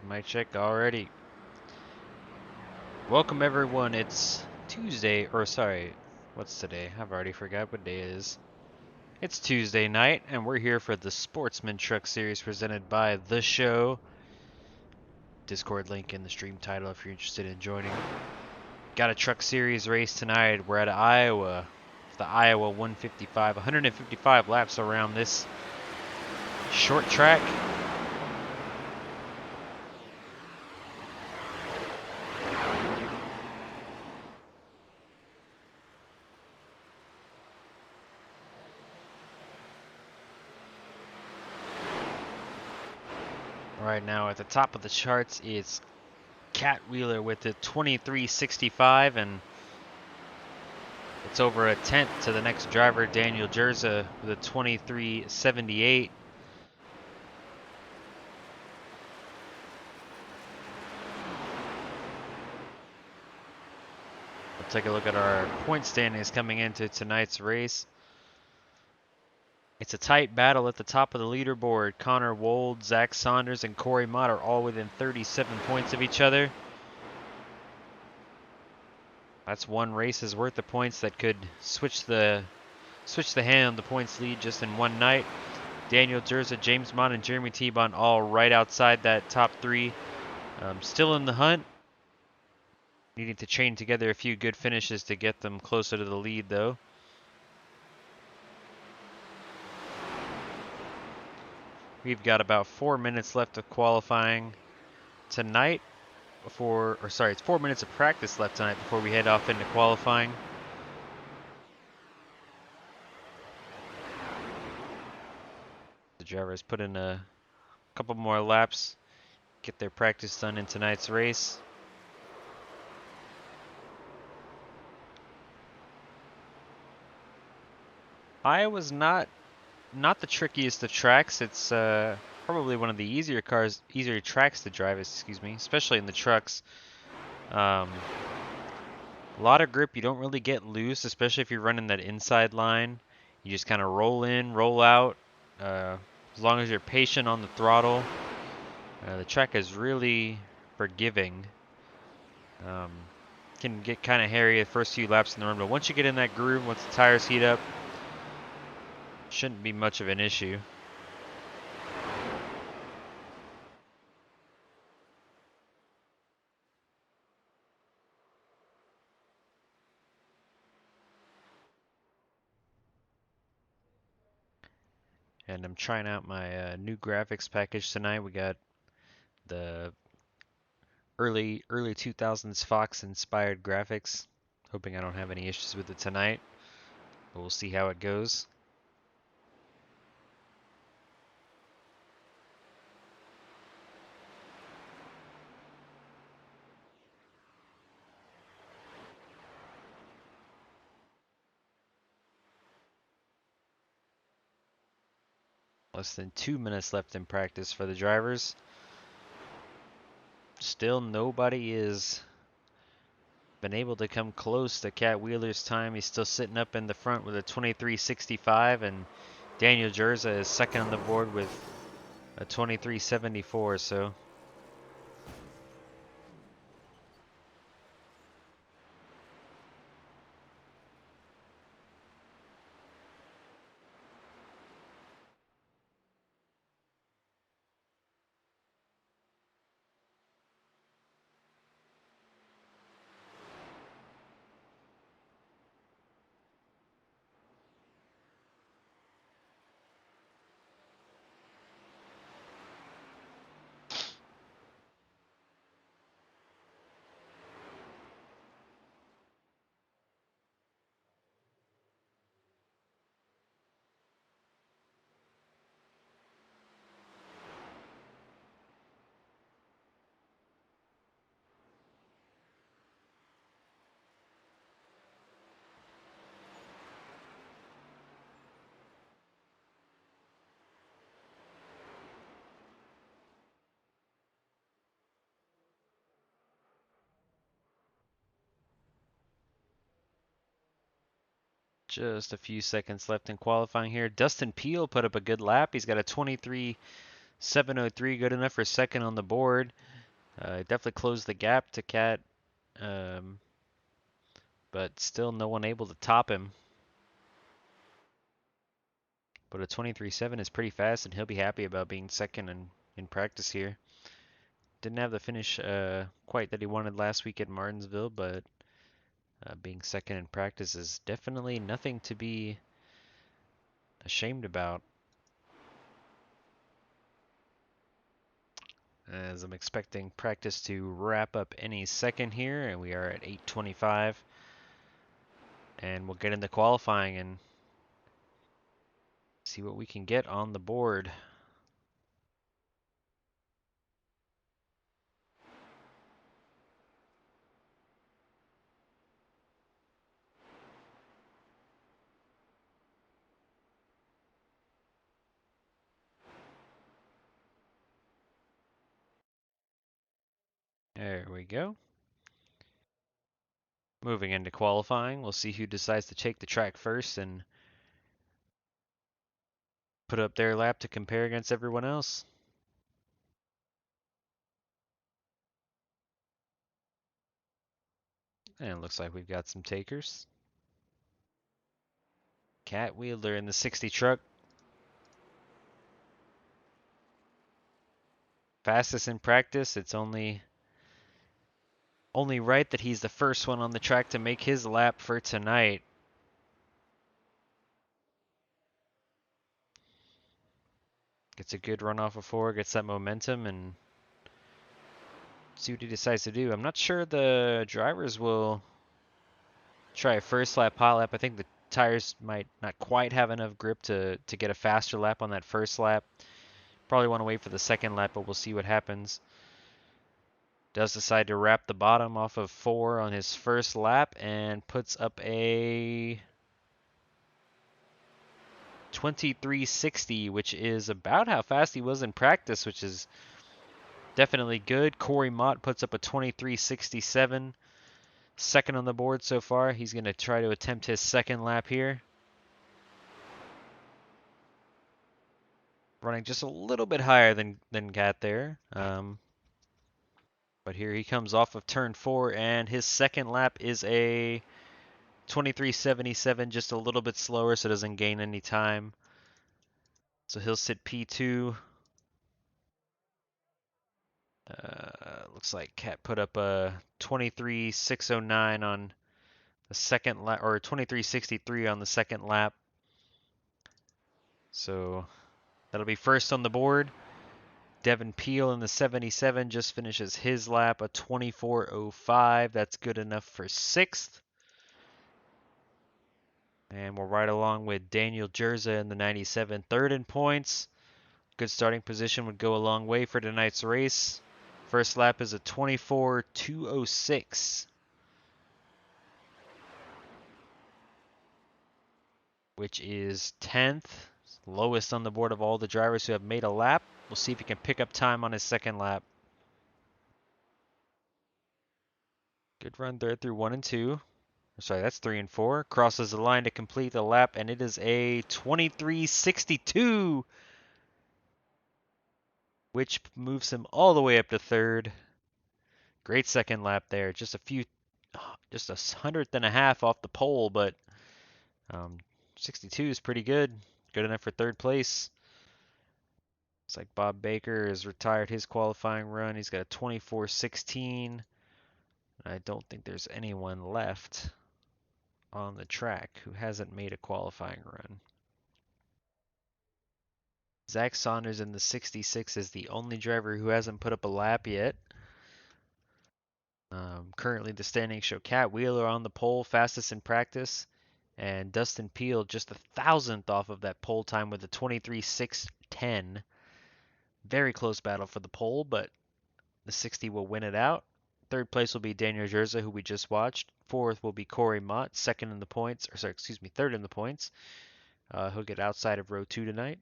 Mic check already. Welcome everyone. It's Tuesday, or sorry, what's today? I've already forgot what day it is. It's Tuesday night, and we're here for the Sportsman Truck Series presented by The Show. Discord link in the stream title if you're interested in joining. Got a Truck Series race tonight. We're at Iowa. The Iowa 155 laps around this short track. Right now at the top of the charts, it's Cat Wheeler with the 2365, and it's over a tenth to the next driver, Daniel Jerza, with a 2378. We'll take a look at our point standings coming into tonight's race. It's a tight battle at the top of the leaderboard. Connor Wold, Zach Saunders, and Cory Mott are all within 37 points of each other. That's one race's worth of points that could switch the hand on the points lead just in one night. Daniel Jerza, James Mott, and Jeremy T-Bon all right outside that top three. Still in the hunt. Needing to chain together a few good finishes to get them closer to the lead, though. We've got about 4 minutes left of qualifying tonight it's 4 minutes of practice left tonight before we head off into qualifying. The drivers put in a couple more laps, get their practice done in tonight's race. Iowa's not the trickiest of tracks. It's probably one of the easier tracks to drive, especially in the trucks. A lot of grip. You don't really get loose, especially if you're running that inside line. You just kind of roll in, roll out. As long as you're patient on the throttle. The track is really forgiving. Can get kind of hairy the first few laps in the run, but once you get in that groove, once the tires heat up, shouldn't be much of an issue. And I'm trying out my new graphics package tonight. We got the early 2000s Fox inspired graphics. Hoping I don't have any issues with it tonight, but we'll see how it goes. Less than 2 minutes left in practice for the drivers. Still nobody is been able to come close to Cat Wheeler's time. He's still sitting up in the front with a 2365, and Daniel Jerza is second on the board with a 2374. So just a few seconds left in qualifying here. Dustin Peele put up a good lap. He's got a 23 7:03, good enough for second on the board. Definitely closed the gap to Cat, um, but still no one able to top him. But a 23.7 is pretty fast, and he'll be happy about being second in practice here. Didn't have the finish quite that he wanted last week at Martinsville, but being second in practice is definitely nothing to be ashamed about. As I'm expecting practice to wrap up any second here, and we are at 8:25. And we'll get into qualifying and see what we can get on the board. There we go. Moving into qualifying, we'll see who decides to take the track first and put up their lap to compare against everyone else. And it looks like we've got some takers. Cat Wheeler in the 60 truck. Fastest in practice. It's only right that he's the first one on the track to make his lap for tonight. Gets a good run off of 4, gets that momentum, and see what he decides to do. I'm not sure the drivers will try a first lap, hot lap. I think the tires might not quite have enough grip to get a faster lap on that first lap. Probably want to wait for the second lap, but we'll see what happens. Does decide to wrap the bottom off of 4 on his first lap and puts up a 23.60, which is about how fast he was in practice, which is definitely good. Cory Mott puts up a 23.67. Second on the board so far. He's going to try to attempt his second lap here. Running just a little bit higher than Cat there. But here he comes off of turn 4, and his second lap is a 23.77, just a little bit slower, so doesn't gain any time. So he'll sit P2. Looks like Cat put up a 23.609 on the second lap, or 23.63 on the second lap. So that'll be first on the board. Devin Peel in the 77 just finishes his lap, a 24.05. That's good enough for 6th. And we're right along with Daniel Jerza in the 97, third in points. Good starting position would go a long way for tonight's race. First lap is a 24.206, which is 10th, lowest on the board of all the drivers who have made a lap. We'll see if he can pick up time on his second lap. Good run there through 1 and 2. Sorry, that's 3 and 4. Crosses the line to complete the lap, and it is a 23.62, which moves him all the way up to 3rd. Great second lap there. Just a hundredth and a half off the pole, but 62 is pretty good. Good enough for 3rd place. Looks like Bob Baker has retired his qualifying run. He's got a 24.16. I don't think there's anyone left on the track who hasn't made a qualifying run. Zach Saunders in the 66 is the only driver who hasn't put up a lap yet. Currently, the standings show Cat Wheeler on the pole, fastest in practice, and Dustin Peel just a thousandth off of that pole time with a 23.610. Very close battle for the pole, but the 60 will win it out. 3rd place will be Daniel Jerza, who we just watched. 4th will be Cory Mott, 3rd in the points. He'll get outside of row 2 tonight.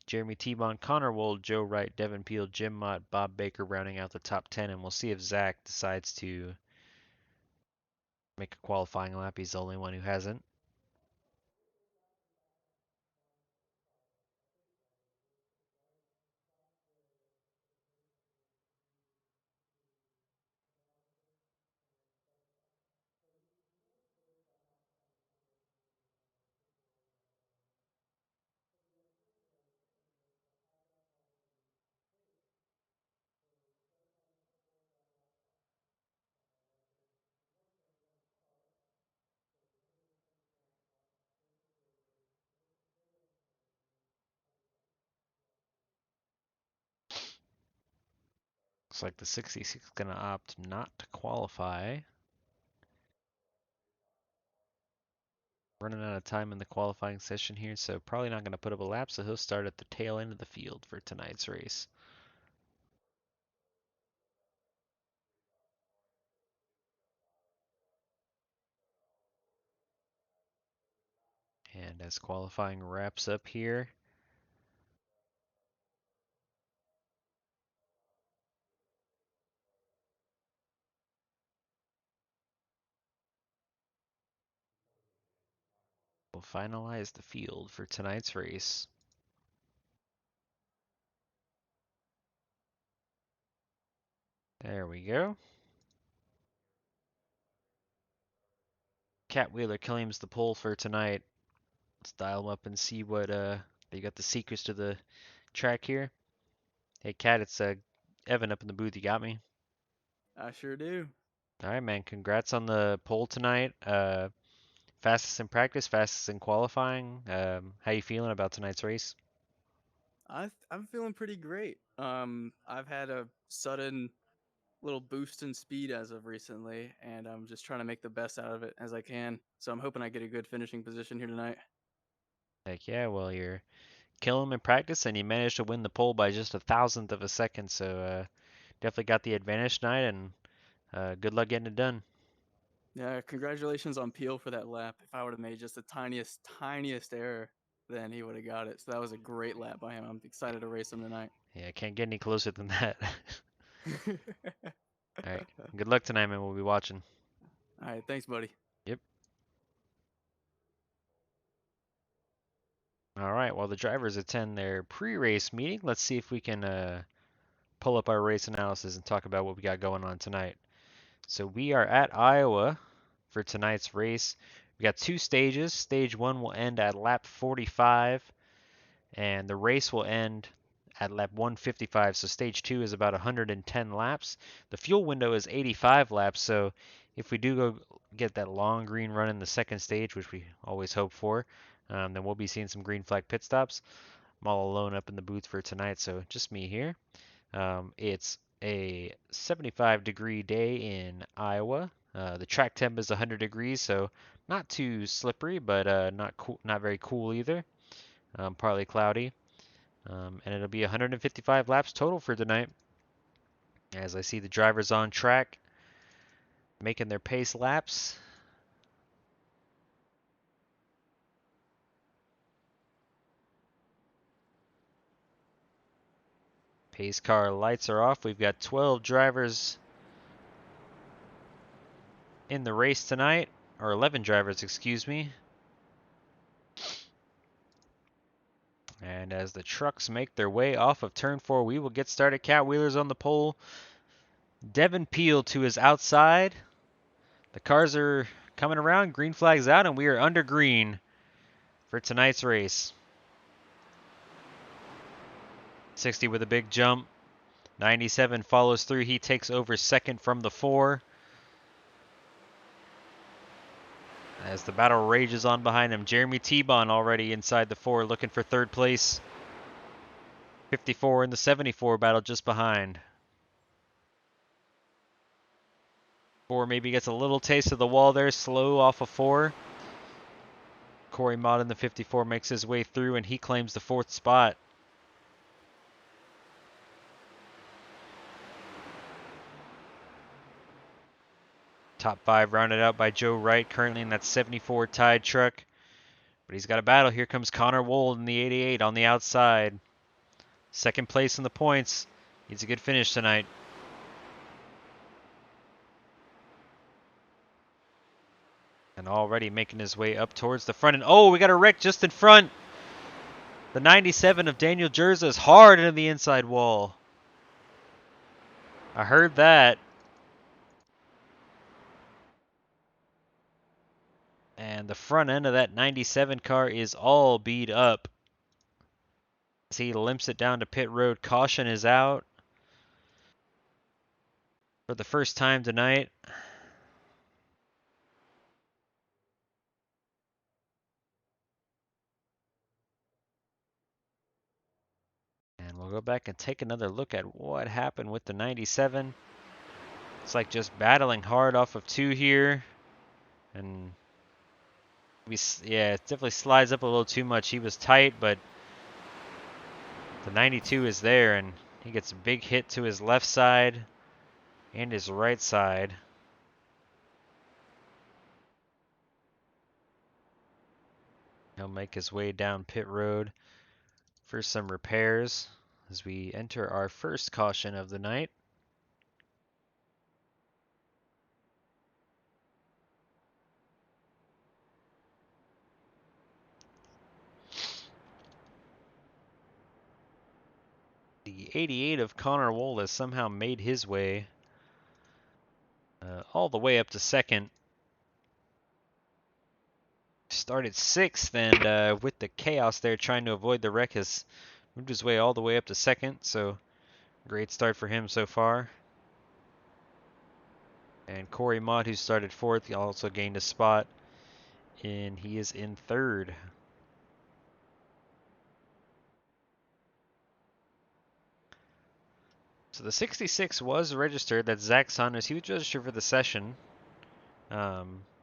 Jeremy T-Bone, Connor Wold, Joe Wright, Devin Peel, Jim Mott, Bob Baker rounding out the top 10, and we'll see if Zach decides to make a qualifying lap. He's the only one who hasn't. Looks like the 66 is going to opt not to qualify. Running out of time in the qualifying session here, so probably not going to put up a lap, so he'll start at the tail end of the field for tonight's race. And as qualifying wraps up here, we'll finalize the field for tonight's race. There we go. Cat Wheeler claims the pole for tonight. Let's dial him up and see what they got the secrets to the track here. Hey Cat, it's Evan up in the booth. You got me? I sure do. All right, man. Congrats on the pole tonight. Fastest in practice, fastest in qualifying. How you feeling about tonight's race? I'm feeling pretty great. I've had a sudden little boost in speed as of recently, and I'm just trying to make the best out of it as I can. So I'm hoping I get a good finishing position here tonight. Heck yeah, well you're killing him in practice and you managed to win the pole by just a thousandth of a second, so definitely got the advantage tonight and good luck getting it done. Yeah, congratulations on Peel for that lap. If I would have made just the tiniest error, then he would have got it. So that was a great lap by him. I'm excited to race him tonight. Yeah, can't get any closer than that. All right, good luck tonight, man. We'll be watching. All right, thanks, buddy. Yep. All right, while the drivers attend their pre-race meeting, let's see if we can pull up our race analysis and talk about what we got going on tonight. So we are at Iowa for tonight's race. We got two stages. Stage 1 will end at lap 45, and the race will end at lap 155. So stage 2 is about 110 laps. The fuel window is 85 laps, so if we do go get that long green run in the second stage, which we always hope for, then we'll be seeing some green flag pit stops. I'm all alone up in the booth for tonight, so just me here. It's a 75-degree day in Iowa. The track temp is 100 degrees, so not too slippery, but not cool, not very cool either. Partly cloudy, and it'll be 155 laps total for tonight. As I see the drivers on track making their pace laps. Pace car lights are off. We've got 12 drivers in the race tonight, or 11 drivers, excuse me. And as the trucks make their way off of turn 4, we will get started. Cat Wheeler's on the pole. Devin Peel to his outside. The cars are coming around. Green flag's out, and we are under green for tonight's race. 60 with a big jump. 97 follows through. He takes over second from the 4. As the battle rages on behind him, Jeremy T-Bon already inside the 4 looking for third place. 54 in the 74 battle just behind. 4 maybe gets a little taste of the wall there, slow off of 4. Cory Mott in the 54 makes his way through and he claims the 4th spot. Top 5 rounded out by Joe Wright, currently in that 74 Tide truck. But he's got a battle. Here comes Connor Wold in the 88 on the outside. Second place in the points. Needs a good finish tonight. And already making his way up towards the front. And oh, we got a wreck just in front. The 97 of Daniel Jerza is hard into the inside wall. I heard that. And the front end of that 97 car is all beat up. As he limps it down to pit road. Caution is out for the first time tonight. And We'll go back and take another look at what happened with the 97. It's like just battling hard off of 2 here. And yeah, it definitely slides up a little too much. He was tight, but the 92 is there, and he gets a big hit to his left side and his right side. He'll make his way down pit road for some repairs as we enter our first caution of the night. The 88 of Connor Wold has somehow made his way all the way up to second. Started 6th, and with the chaos there trying to avoid the wreck, has moved his way all the way up to second. So great start for him so far. And Cory Mott, who started 4th, he also gained a spot, and he is in 3rd. So the 66 was registered. That's Zach Saunders. He was registered for the session.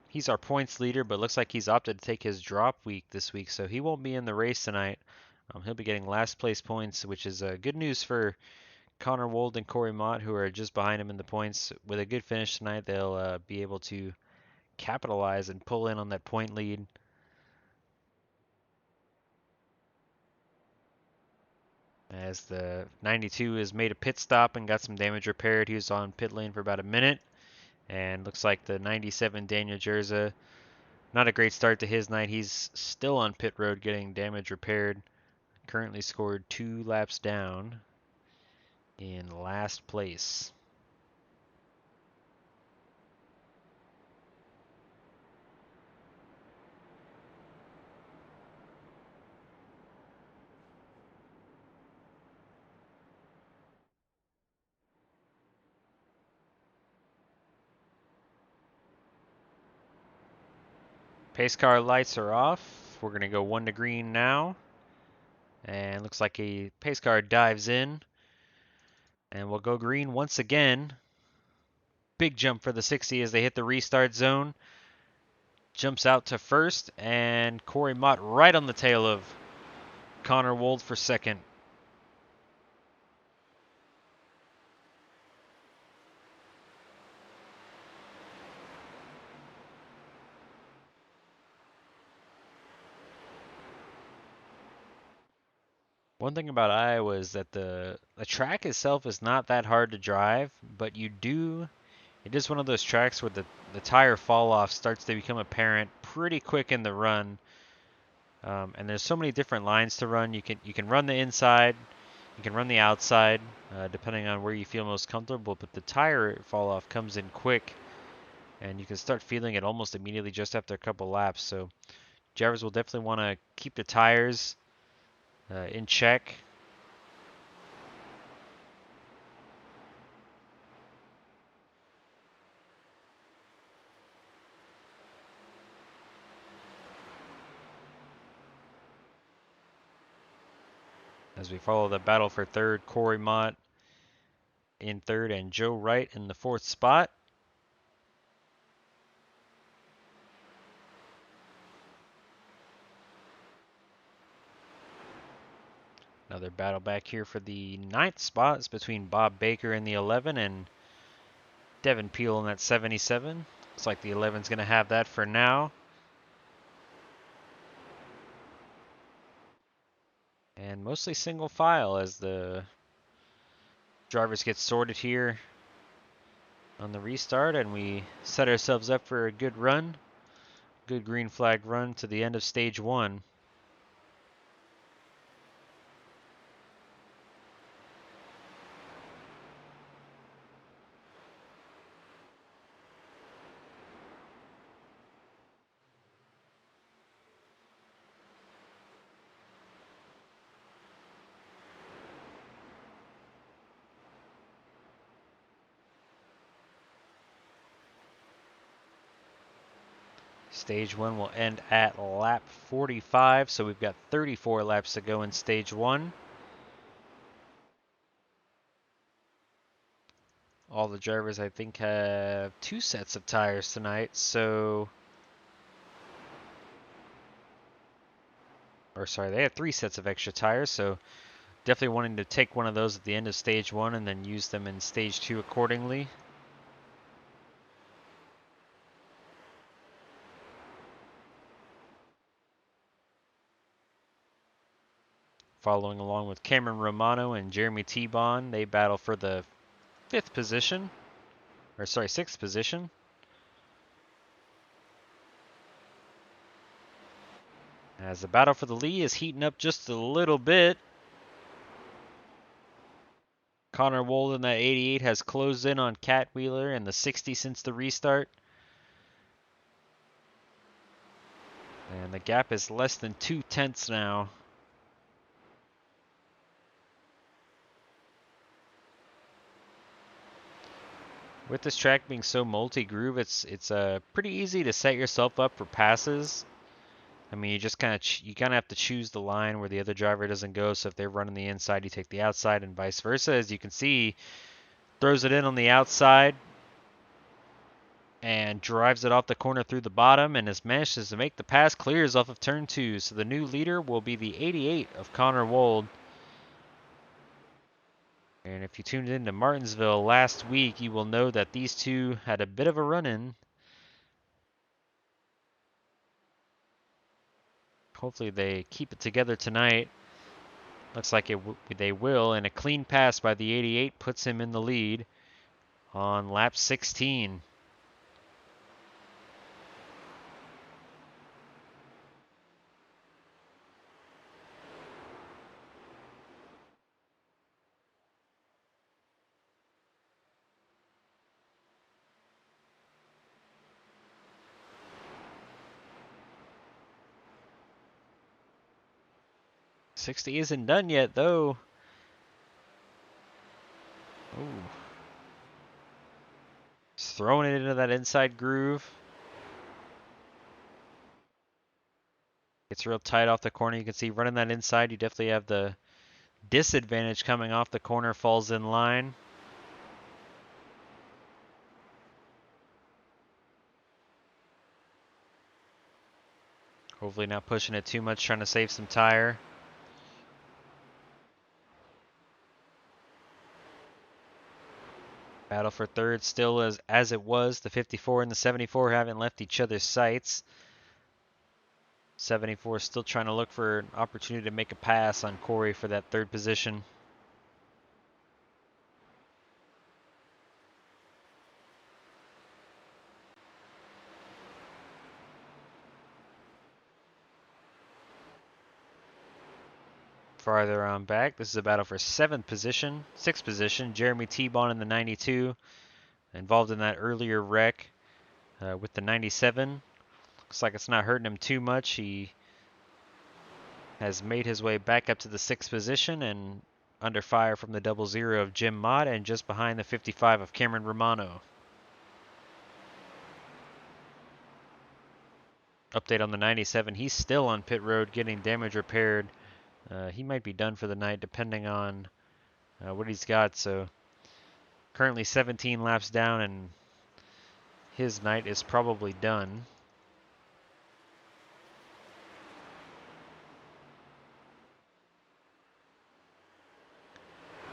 He's our points leader, but looks like he's opted to take his drop week this week, so he won't be in the race tonight. He'll be getting last place points, which is good news for Connor Wold and Cory Mott, who are just behind him in the points. With a good finish tonight, they'll be able to capitalize and pull in on that point lead. As the 92 has made a pit stop and got some damage repaired. He was on pit lane for about a minute. And looks like the 97 Daniel Jerza, not a great start to his night. He's still on pit road getting damage repaired. Currently scored 2 laps down in last place. Pace car lights are off. We're going to go 1 to green now. And looks like a pace car dives in. And we'll go green once again. Big jump for the 60 as they hit the restart zone. Jumps out to first, and Cory Mott right on the tail of Connor Wold for second. One thing about Iowa is that the track itself is not that hard to drive, but it is one of those tracks where the tire fall off starts to become apparent pretty quick in the run. And there's so many different lines to run. You can run the inside, you can run the outside, depending on where you feel most comfortable. But the tire fall off comes in quick, and you can start feeling it almost immediately just after a couple laps. So drivers will definitely want to keep the tires in check. As we follow the battle for third, Cory Mott in third and Joe Wright in the 4th spot. Another battle back here for the 9th spot. It's between Bob Baker in the 11 and Devin Peel in that 77. Looks like the 11's going to have that for now. And mostly single file as the drivers get sorted here on the restart, and we set ourselves up for a good run. Good green flag run to the end of stage 1. Stage 1 will end at lap 45, so we've got 34 laps to go in stage 1. All the drivers, I think, have 2 sets of tires tonight, so... Or sorry, they have 3 sets of extra tires, so definitely wanting to take one of those at the end of Stage 1 and then use them in Stage 2 accordingly. Following along with Cameron Romano and Jeremy T-Bon, they battle for the 5th position. Or sorry, 6th position. As the battle for the lead is heating up just a little bit. Connor Wold in that 88 has closed in on Cat Wheeler and the 60 since the restart. And the gap is less than 2/10 now. With this track being so multi-groove, it's pretty easy to set yourself up for passes. I mean, you just kind of have to choose the line where the other driver doesn't go. So if they're running the inside, you take the outside, and vice versa. As you can see, throws it in on the outside and drives it off the corner through the bottom, and has manages to make the pass, clears off of turn 2. So the new leader will be the 88 of Connor Wold. And if you tuned into Martinsville last week, you will know that these two had a bit of a run-in. Hopefully they keep it together tonight. Looks like they will, and a clean pass by the 88 puts him in the lead on lap 16. '60 isn't done yet, though. Ooh. Just throwing it into that inside groove. Gets real tight off the corner. You can see running that inside, you definitely have the disadvantage coming off the corner, falls in line. Hopefully not pushing it too much, trying to save some tire. Battle for third still as it was. The 54 and the 74 haven't left each other's sights. 74 still trying to look for an opportunity to make a pass on Cory for that third position. Farther on back, this is a battle for 6th position. Jeremy T-Bon in the 92, involved in that earlier wreck with the 97. Looks like it's not hurting him too much. He has made his way back up to the 6th position and under fire from the 00 of Jim Mott and just behind the 55 of Cameron Romano. Update on the 97, he's still on pit road getting damage repaired. He might be done for the night depending on what he's got. So currently 17 laps down and his night is probably done.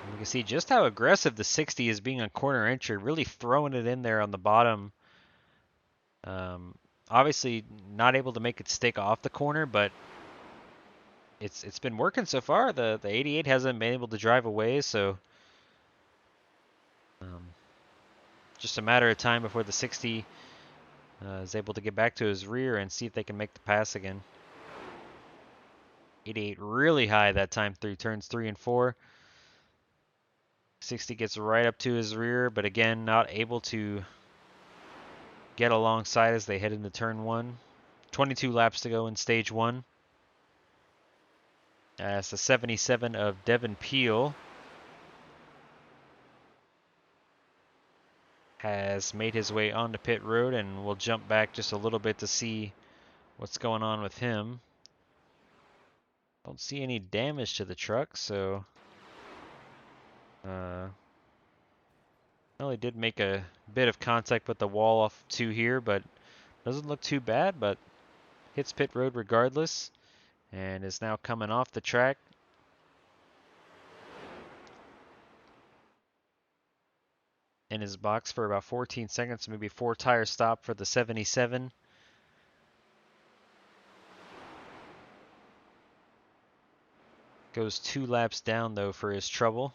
And you can see just how aggressive the 60 is being on corner entry, really throwing it in there on the bottom. Obviously not able to make it stick off the corner, but it's been working so far. The 88 hasn't been able to drive away, so just a matter of time before the 60 is able to get back to his rear and see if they can make the pass again. 88 really high that time through turns 3 and 4. 60 gets right up to his rear, but again, not able to get alongside as they head into turn 1. 22 laps to go in stage 1. As the 77 of Devin Peel has made his way onto pit road, and we'll jump back just a little bit to see what's going on with him. Don't see any damage to the truck, so Well, he did make a bit of contact with the wall off 2 here, but doesn't look too bad, but hits pit road regardless, and is now coming off the track. In his box for about 14 seconds, maybe 4 tire stop for the 77. Goes 2 laps down though for his trouble.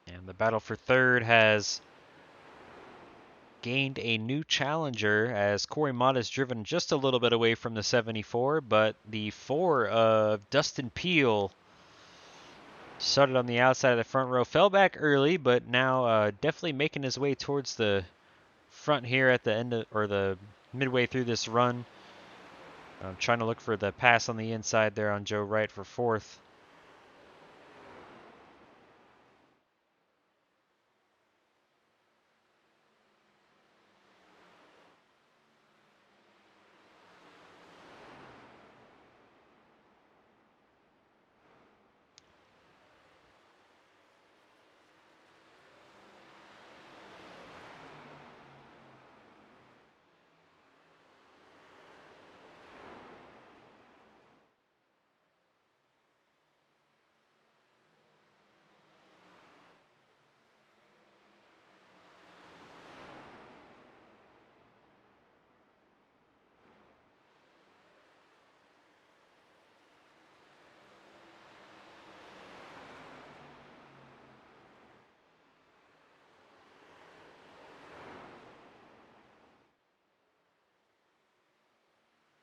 And the battle for third has gained a new challenger as Cory Mott is driven just a little bit away from the 74, but the 4 of Dustin Peele started on the outside of the front row, fell back early, but now definitely making his way towards the front here at the end of, or the midway through this run. I'm trying to look for the pass on the inside there on Joe Wright for fourth.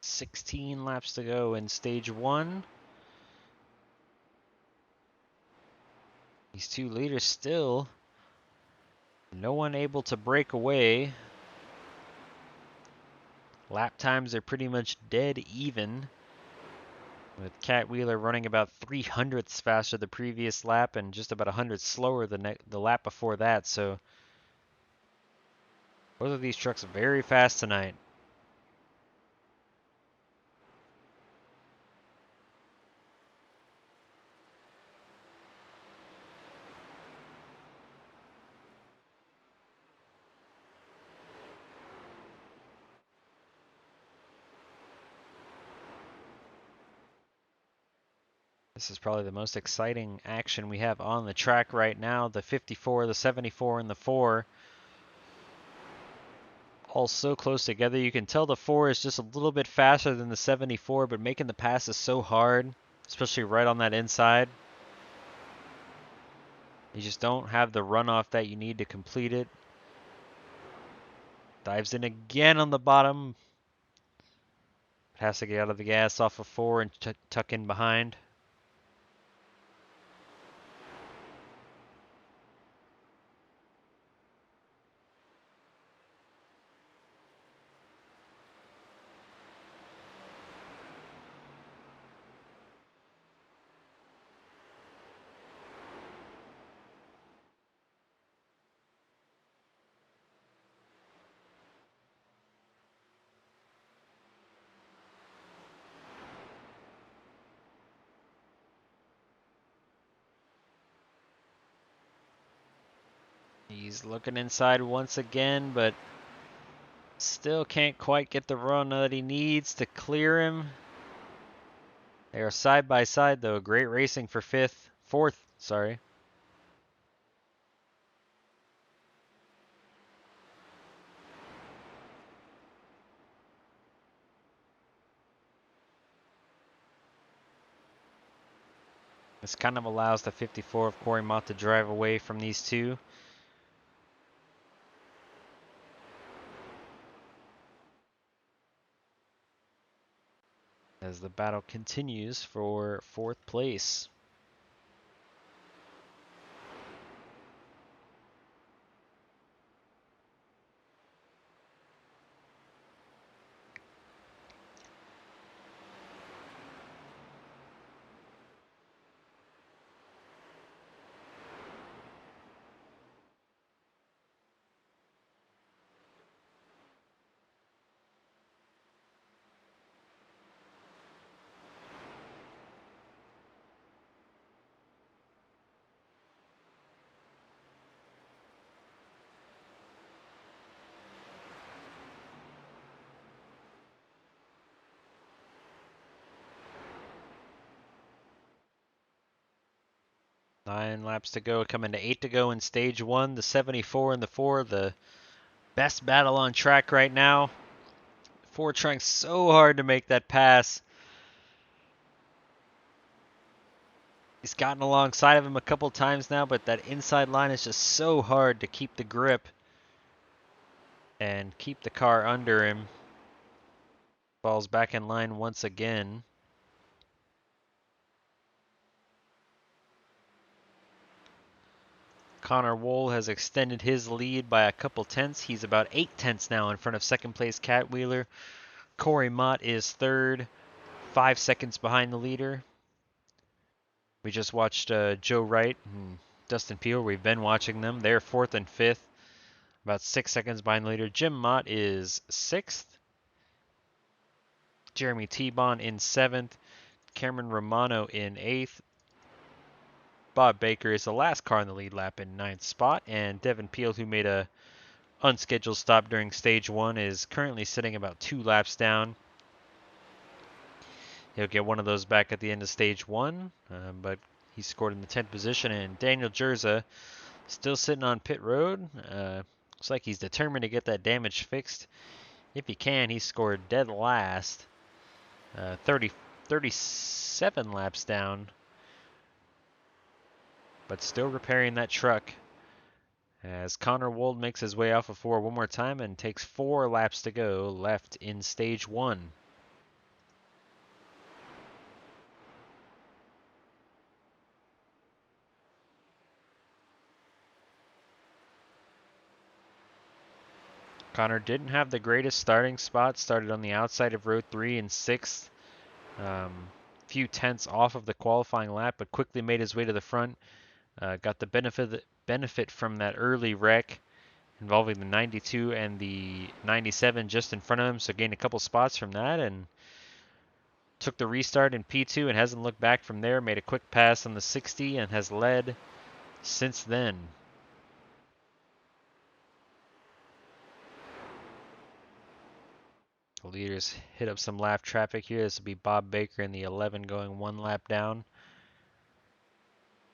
"16 laps to go in stage 1. These 2 leaders still no one able to break away. Lap times are pretty much dead even, with Cat Wheeler running about 300ths faster the previous lap and just about 100 slower the lap before that. So both of these trucks very fast tonight. This is probably the most exciting action we have on the track right now. The 54, the 74, and the 4 all so close together. You can tell the 4 is just a little bit faster than the 74, but making the pass is so hard, especially right on that inside. You just don't have the runoff that you need to complete it. Dives in again on the bottom. Has to get out of the gas off of 4 and tuck in behind. He's looking inside once again, but still can't quite get the run that he needs to clear him. They are side by side though. Great racing for fourth, sorry. This kind of allows the 54 of Cory Mott to drive away from these 2. As the battle continues for 4th place. 9 laps to go, coming to 8 to go in stage 1. The 74 and the 4, the best battle on track right now. 4 trying so hard to make that pass. He's gotten alongside of him a couple times now, but that inside line is just so hard to keep the grip and keep the car under him. Falls back in line once again. Connor Wold has extended his lead by a couple tenths. He's about 8 tenths now in front of second place Cat Wheeler. Cory Mott is third, 5 seconds behind the leader. We just watched Joe Wright and Dustin Peele. We've been watching them. They're fourth and fifth, about 6 seconds behind the leader. Jim Mott is sixth. Jeremy T-Bon in seventh. Cameron Romano in eighth. Bob Baker is the last car in the lead lap in ninth spot. And Devin Peele, who made a unscheduled stop during stage 1, is currently sitting about 2 laps down. He'll get one of those back at the end of stage 1, but he scored in the 10th position. And Daniel Jerza still sitting on pit road. Looks like he's determined to get that damage fixed. If he can, he scored dead last. 37 laps down, but still repairing that truck. As Connor Wold makes his way off of 4 one more time and takes 4 laps to go left in stage 1. Connor didn't have the greatest starting spot. Started on the outside of row 3 in 6th. Few tenths off of the qualifying lap, but quickly made his way to the front. Got the benefit from that early wreck involving the 92 and the 97 just in front of him, so gained a couple spots from that and took the restart in P2 and hasn't looked back from there. Made a quick pass on the 60 and has led since then. The leaders hit up some lap traffic here. This will be Bob Baker in the 11 going 1 lap down.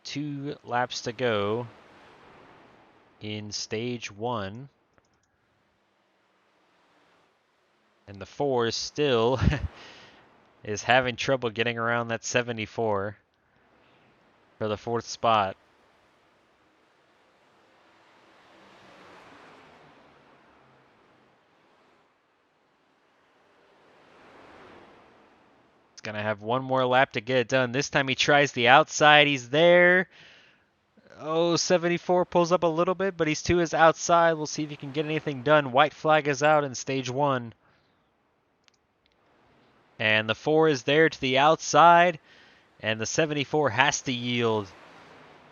2 laps to go in stage 1. And the 4 still is having trouble getting around that 74 for the 4th spot. He's going to have one more lap to get it done. This time he tries the outside. He's there. Oh, 74 pulls up a little bit, but he's to his outside. We'll see if he can get anything done. White flag is out in stage 1. And the 4 is there to the outside. And the 74 has to yield,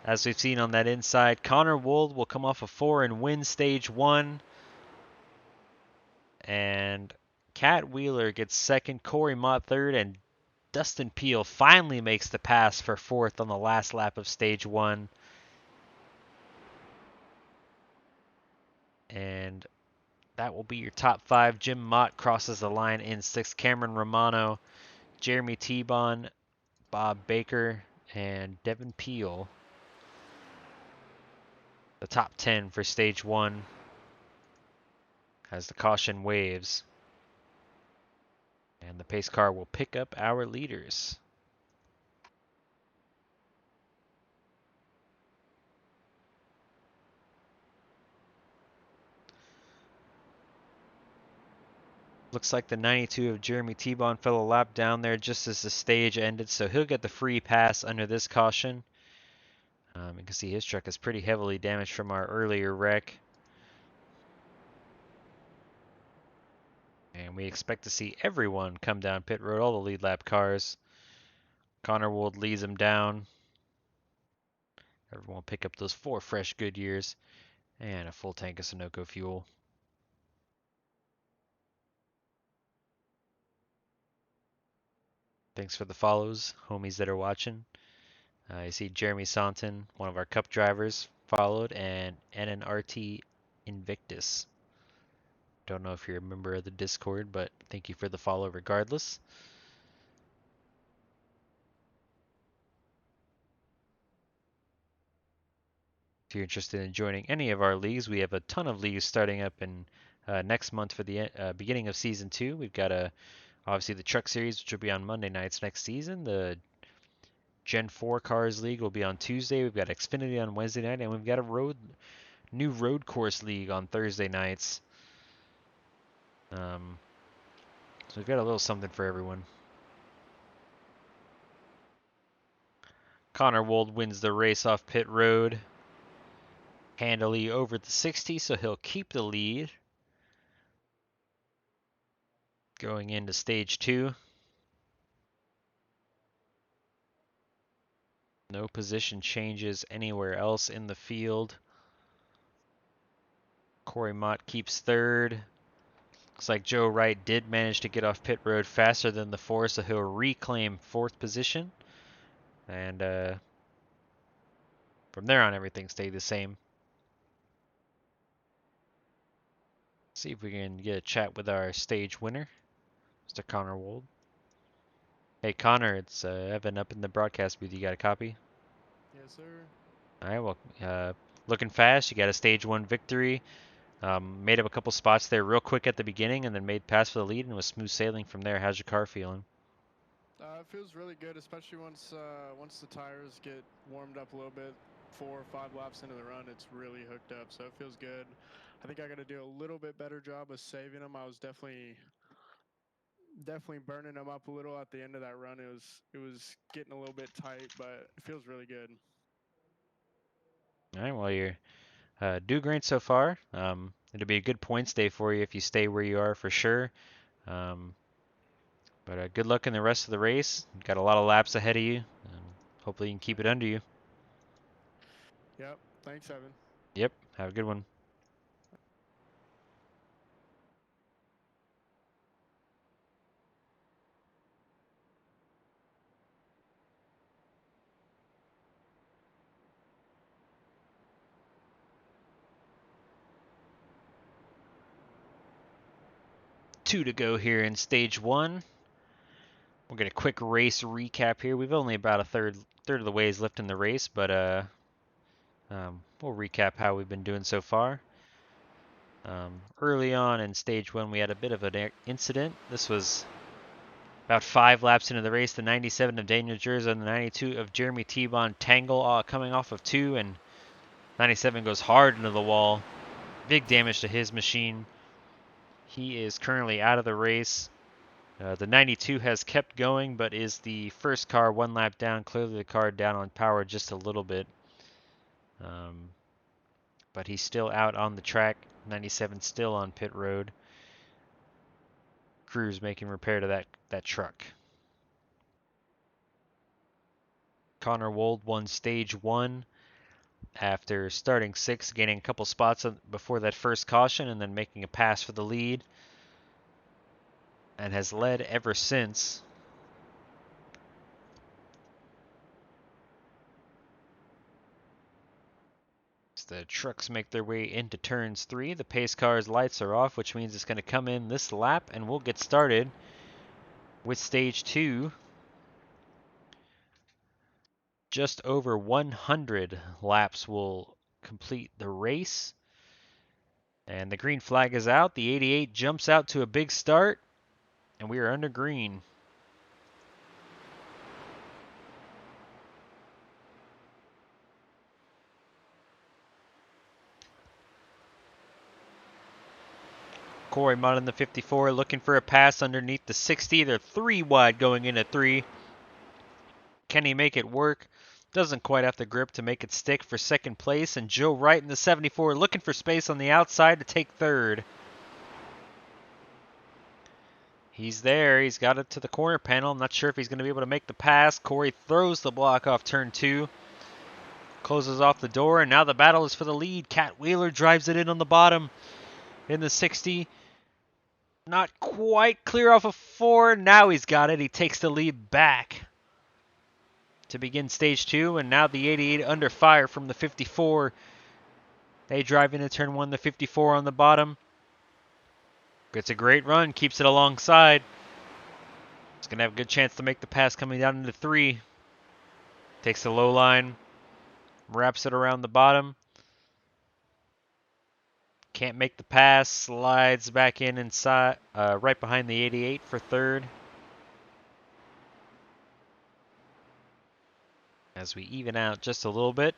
as we've seen on that inside. Connor Wold will come off a 4 and win stage 1. And Cat Wheeler gets second, Cory Mott third, and Dustin Peele finally makes the pass for 4th on the last lap of stage 1. And that will be your top 5. Jim Mott crosses the line in 6th. Cameron Romano, Jeremy T-Bon, Bob Baker, and Devin Peele. The top 10 for stage 1 as the caution waves. And the pace car will pick up our leaders. Looks like the 92 of Jeremy T-Bon fell a lap down there just as the stage ended, so he'll get the free pass under this caution. You can see his truck is pretty heavily damaged from our earlier wreck. And we expect to see everyone come down pit road, all the lead lap cars. Connor Wold leads them down. Everyone will pick up those 4 fresh Goodyears and a full tank of Sunoco fuel. Thanks for the follows, homies that are watching. You see Jeremy Saunton, one of our cup drivers, followed, and NNRT Invictus. Don't know if you're a member of the Discord, but thank you for the follow regardless. If you're interested in joining any of our leagues, we have a ton of leagues starting up in next month for the beginning of season 2. We've got obviously the Truck Series, which will be on Monday nights next season. The Gen 4 Cars League will be on Tuesday. We've got Xfinity on Wednesday night, and we've got a new road course league on Thursday nights. So we've got a little something for everyone. Connor Wold wins the race off pit road handily over the 60, so he'll keep the lead going into stage 2. No position changes anywhere else in the field. Cory Mott keeps third. Looks like Joe Wright did manage to get off pit road faster than the 4, so he'll reclaim 4th position. And from there on, everything stayed the same. See if we can get a chat with our stage winner, Mr. Connor Wold. Hey Connor, it's Evan up in the broadcast booth. You got a copy? Yes, sir. All right, well, looking fast. You got a stage 1 victory. Made up a couple spots there real quick at the beginning, and then made pass for the lead, and was smooth sailing from there. How's your car feeling? It feels really good, especially once the tires get warmed up a little bit. 4 or 5 laps into the run, it's really hooked up, so it feels good. I think I got to do a little bit better job of saving them. I was definitely burning them up a little at the end of that run. It was getting a little bit tight, but it feels really good. All right, well, you're doing great so far. It'll be a good points day for you if you stay where you are for sure. But good luck in the rest of the race. You've got a lot of laps ahead of you. Hopefully you can keep it under you. Yep. Thanks, Evan. Yep, have a good one. Two to go here in stage 1. We'll get a quick race recap here. We've only about a third of the ways left in the race, but we'll recap how we've been doing so far. Early on in stage 1, we had a bit of an incident. This was about 5 laps into the race. The 97 of Daniel Jerza and the 92 of Jeremy T-Bond tangle coming off of 2, and 97 goes hard into the wall. Big damage to his machine. He is currently out of the race. The 92 has kept going, but is the first car 1 lap down. Clearly the car down on power just a little bit. But he's still out on the track. 97 still on pit road. Crew's making repair to that truck. Connor Wold won stage 1 after starting 6th, gaining a couple spots before that first caution, and then making a pass for the lead, and has led ever since. As the trucks make their way into turns 3, the pace car's lights are off, which means it's going to come in this lap, and we'll get started with stage 2. Just over 100 laps will complete the race. And the green flag is out. The 88 jumps out to a big start, and we are under green. Cory Mott in the 54 looking for a pass underneath the 60. They're 3 wide going into 3. Can he make it work? Doesn't quite have the grip to make it stick for second place. And Joe Wright in the 74 looking for space on the outside to take third. He's there. He's got it to the corner panel. I'm not sure if he's going to be able to make the pass. Cory throws the block off turn 2. Closes off the door, and now the battle is for the lead. Cat Wheeler drives it in on the bottom in the 60. Not quite clear off of 4. Now he's got it. He takes the lead back to begin stage 2, and now the 88 under fire from the 54. They drive into turn 1, the 54 on the bottom. Gets a great run, keeps it alongside. He's going to have a good chance to make the pass coming down into 3. Takes the low line, wraps it around the bottom. Can't make the pass, slides back in inside, right behind the 88 for third. As we even out just a little bit.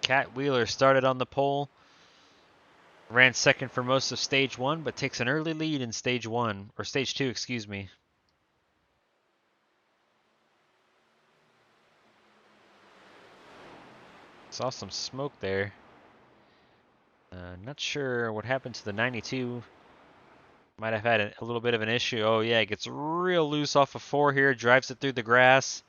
Cat Wheeler started on the pole. Ran second for most of stage one, but takes an early lead in stage one, or stage two, excuse me. Saw some smoke there. Not sure what happened to the 92. Might have had a little bit of an issue. Oh yeah, it gets real loose off of 4 here, drives it through the grass.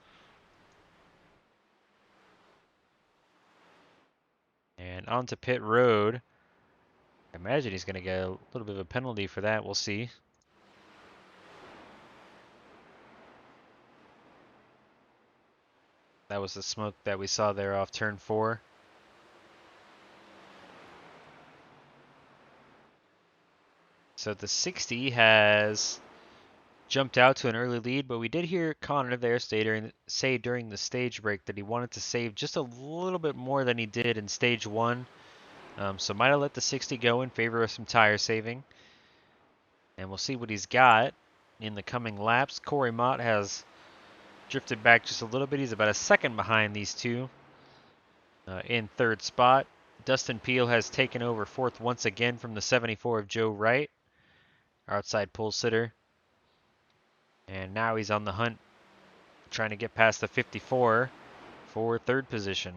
And onto pit road. I imagine he's going to get a little bit of a penalty for that. We'll see. That was the smoke that we saw there off turn 4. So the 60 has jumped out to an early lead, but we did hear Connor there say during the stage break that he wanted to save just a little bit more than he did in stage 1. So might have let the 60 go in favor of some tire saving. And we'll see what he's got in the coming laps. Cory Mott has drifted back just a little bit. He's about a second behind these two in third spot. Dustin Peele has taken over fourth once again from the 74 of Joe Wright, outside pole sitter. And now he's on the hunt, trying to get past the 54 for third position.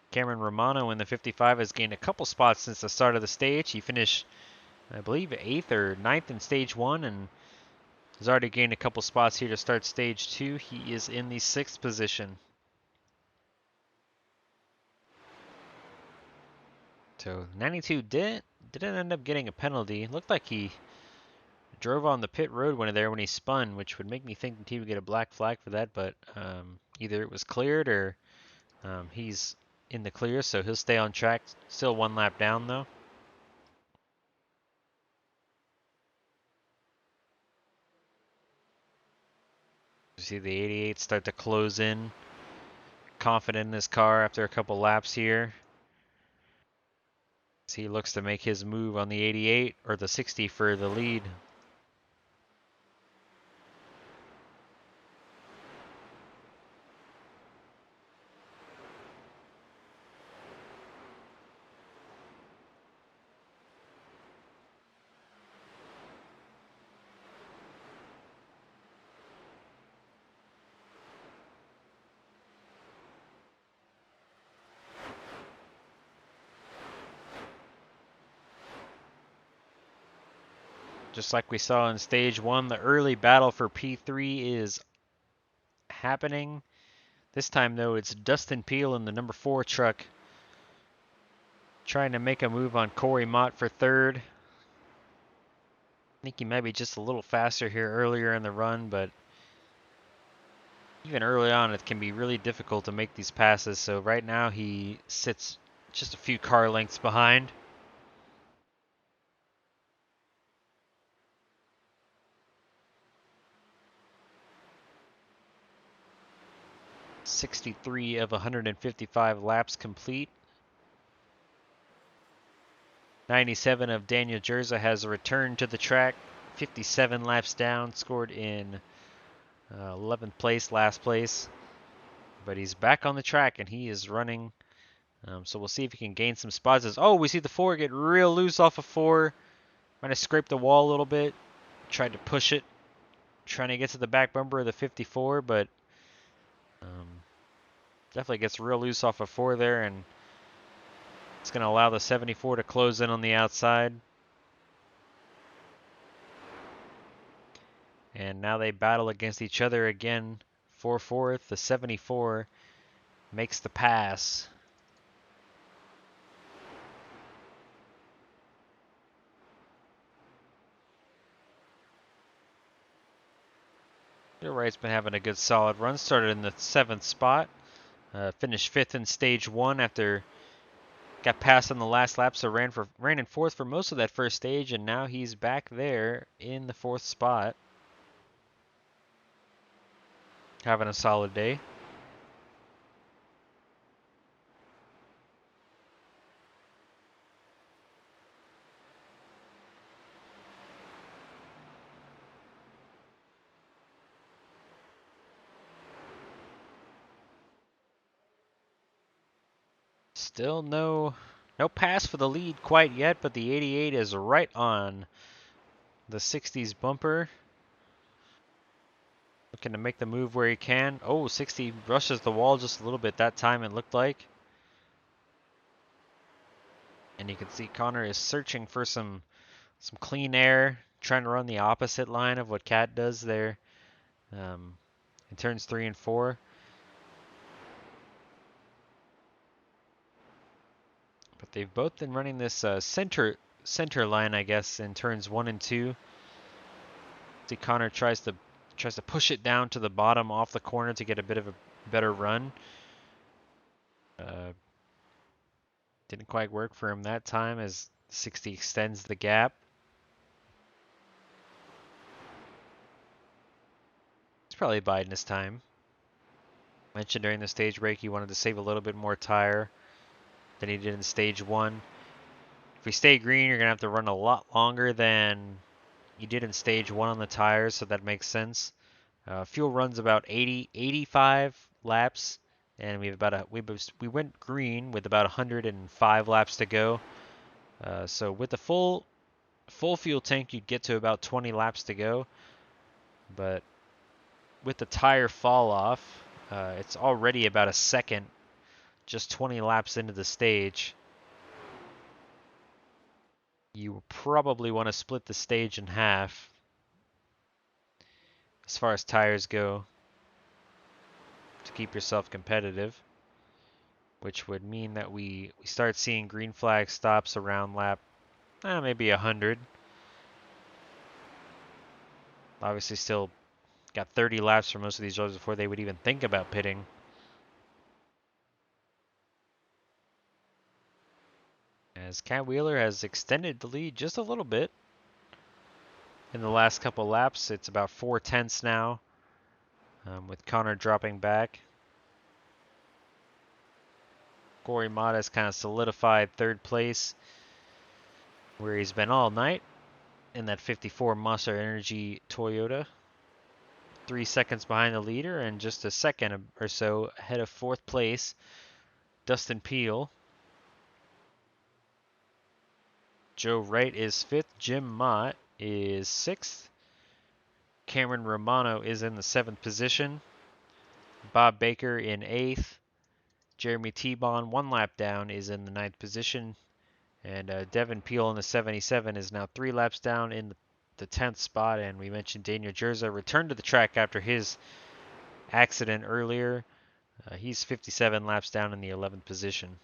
Cameron Romano in the 55 has gained a couple spots since the start of the stage. He finished, I believe, 8th or 9th in stage 1 and has already gained a couple spots here to start stage 2. He is in the 6th position. So 92 didn't end up getting a penalty. Looked like he drove on the pit road when he spun, which would make me think that he would get a black flag for that, but either it was cleared or he's in the clear, so he'll stay on track. Still 1 lap down though. You see the 88 start to close in. Confident in his car after a couple laps here. As he looks to make his move on the 88 or the 60 for the lead. Just like we saw in stage 1, the early battle for P3 is happening. This time though, it's Dustin Peele in the number 4 truck trying to make a move on Cory Mott for third. I think he might be just a little faster here earlier in the run, but even early on it can be really difficult to make these passes. So right now he sits just a few car lengths behind. .63 of 155 laps complete. 97 of Daniel Jerza has returned to the track. 57 laps down, scored in 11th place, last place. But he's back on the track and he is running. So we'll see if he can gain some spots. Oh, we see the 4 get real loose off of 4. Might have scraped the wall a little bit. Tried to push it. Trying to get to the back bumper of the 54, but definitely gets real loose off of 4 there, and it's going to allow the 74 to close in on the outside. And now they battle against each other again for fourth. The 74 makes the pass. Wright's been having a good solid run. Started in the 7th spot. Finished 5th in stage 1 after got passed on the last lap, so ran in 4th for most of that first stage, and now he's back there in the 4th spot. Having a solid day. Still no pass for the lead quite yet, but the 88 is right on the 60's bumper. Looking to make the move where he can. Oh, 60 rushes the wall just a little bit that time, it looked like. And you can see Connor is searching for some clean air, trying to run the opposite line of what Cat does there in turns 3 and 4. But they've both been running this center line, I guess, in turns 1 and 2. See, Connor tries to push it down to the bottom off the corner to get a bit of a better run. Didn't quite work for him that time as 60 extends the gap. He's probably biding his time. Mentioned during the stage break he wanted to save a little bit more tire than he did in stage 1. If we stay green, you're going to have to run a lot longer than you did in stage 1 on the tires, so that makes sense. Fuel runs about 85 laps, and we went green with about 105 laps to go. So with the full fuel tank, you'd get to about 20 laps to go. But with the tire fall off, it's already about a second, just 20 laps into the stage. You probably want to split the stage in half as far as tires go to keep yourself competitive, which would mean that we start seeing green flag stops around lap maybe 100. Obviously still got 30 laps for most of these drivers before they would even think about pitting. As Cat Wheeler has extended the lead just a little bit in the last couple laps. It's about 4/10 now, with Connor dropping back. Cory Mott has kind of solidified third place where he's been all night in that 54 Monster Energy Toyota. 3 seconds behind the leader and just a second or so ahead of fourth place, Dustin Peele. Joe Wright is 5th. Jim Mott is 6th. Cameron Romano is in the 7th position. Bob Baker in 8th. Jeremy T-Bon, 1 lap down, is in the 9th position. And Devin Peele in the 77 is now 3 laps down in the 10th spot. And we mentioned Daniel Jerza returned to the track after his accident earlier. He's 57 laps down in the 11th position.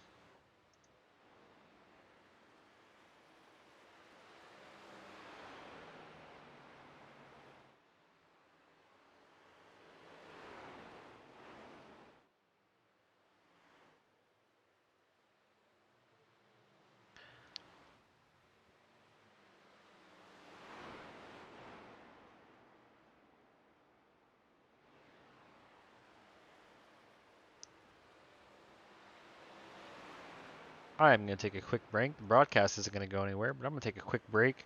I'm going to take a quick break. The broadcast isn't going to go anywhere, but I'm going to take a quick break.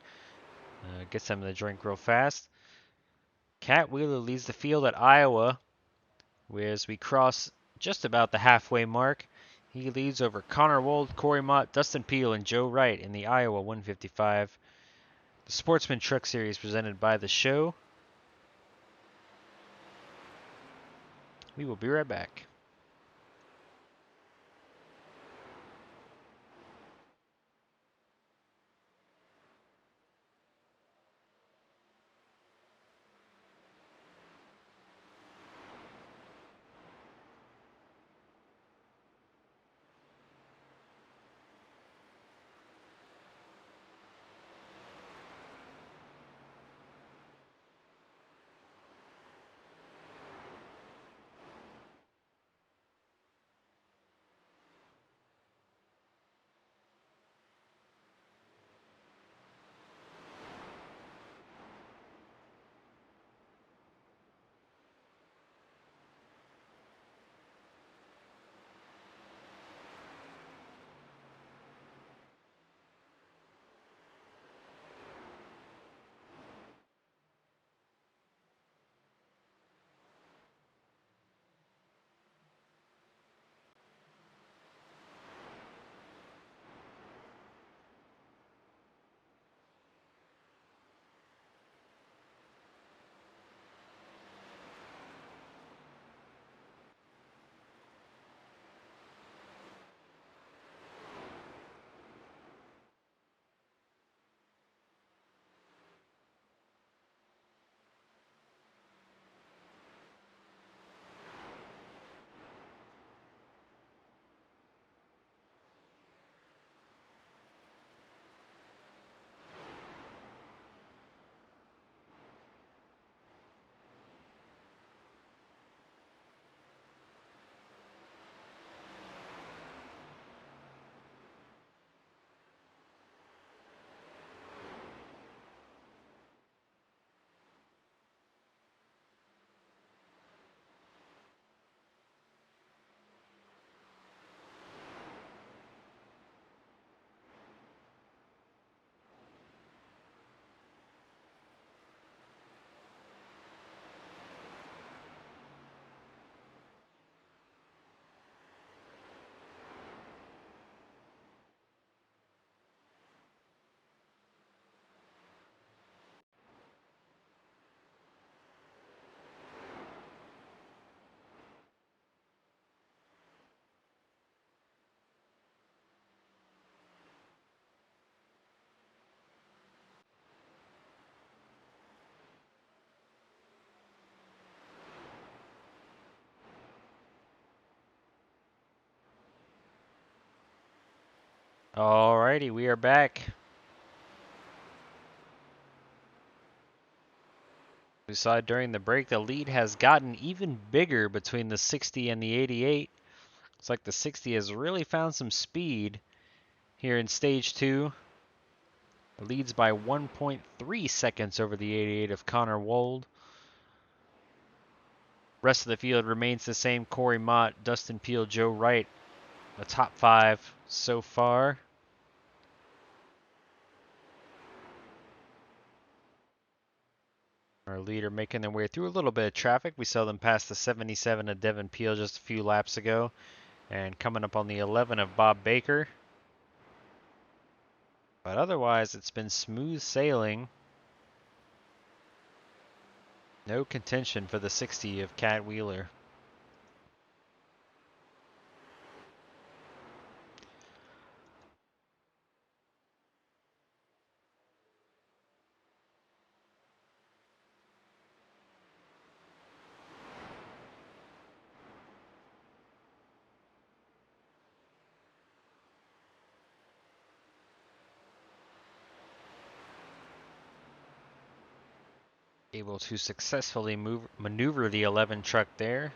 Get something to drink real fast. Cat Wheeler leads the field at Iowa, whereas we cross just about the halfway mark. He leads over Connor Wold, Cory Mott, Dustin Peele, and Joe Wright in the Iowa 155. The Sportsman Truck Series presented by the show. We will be right back. Alrighty, we are back. We saw during the break the lead has gotten even bigger between the 60 and the 88. It's like the 60 has really found some speed here in stage 2. It leads by 1.3 seconds over the 88 of Connor Wold. Rest of the field remains the same. Cory Mott, Dustin Peele, Joe Wright, the top 5 so far. Our leader making their way through a little bit of traffic. We saw them pass the 77 of Devin Peele just a few laps ago. And coming up on the 11 of Bob Baker. But otherwise, it's been smooth sailing. No contention for the 60 of Cat Wheeler. Able to successfully maneuver the 11 truck there.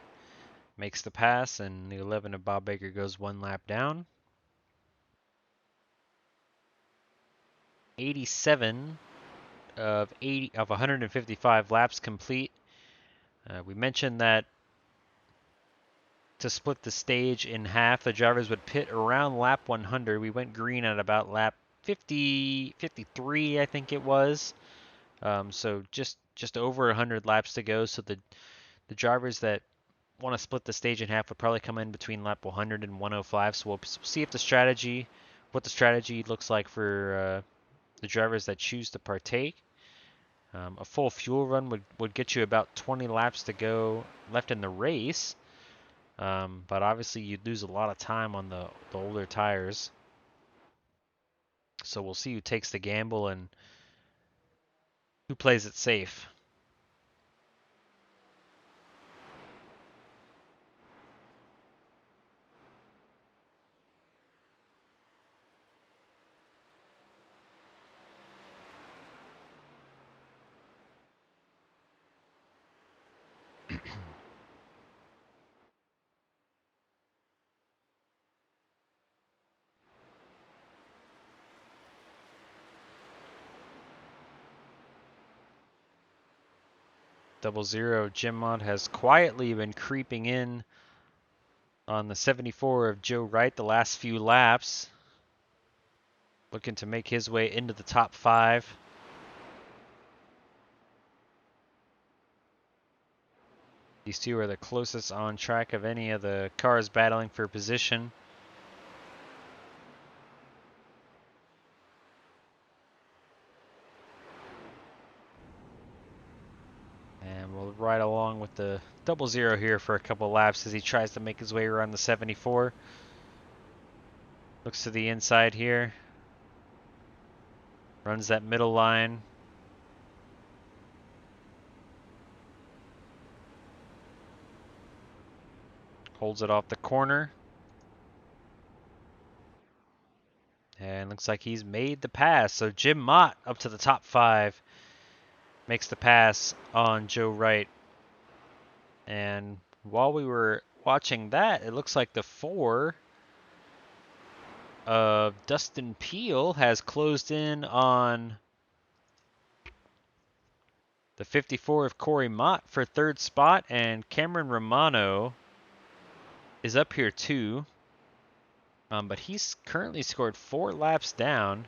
Makes the pass, and the 11 of Bob Baker goes 1 lap down. 87 of 155 laps complete. We mentioned that to split the stage in half, the drivers would pit around lap 100. We went green at about lap 50, 53, I think it was. So just over 100 laps to go. So the drivers that want to split the stage in half would probably come in between lap 100 and 105. So we'll see if what the strategy looks like for the drivers that choose to partake. A full fuel run would get you about 20 laps to go left in the race. But obviously you'd lose a lot of time on the older tires. So we'll see who takes the gamble and who plays it safe. Double zero Jim Mott has quietly been creeping in on the 74 of Joe Wright the last few laps. Looking to make his way into the top 5. These two are the closest on track of any of the cars battling for position. And we'll ride along with the double zero here for a couple laps as he tries to make his way around the 74. Looks to the inside here. Runs that middle line. Holds it off the corner. And looks like he's made the pass. So Jim Mott up to the top 5. Makes the pass on Joe Wright. And while we were watching that, it looks like the 4 of Dustin Peele has closed in on the 54 of Cory Mott for 3rd spot, and Cameron Romano is up here too. But he's currently scored 4 laps down.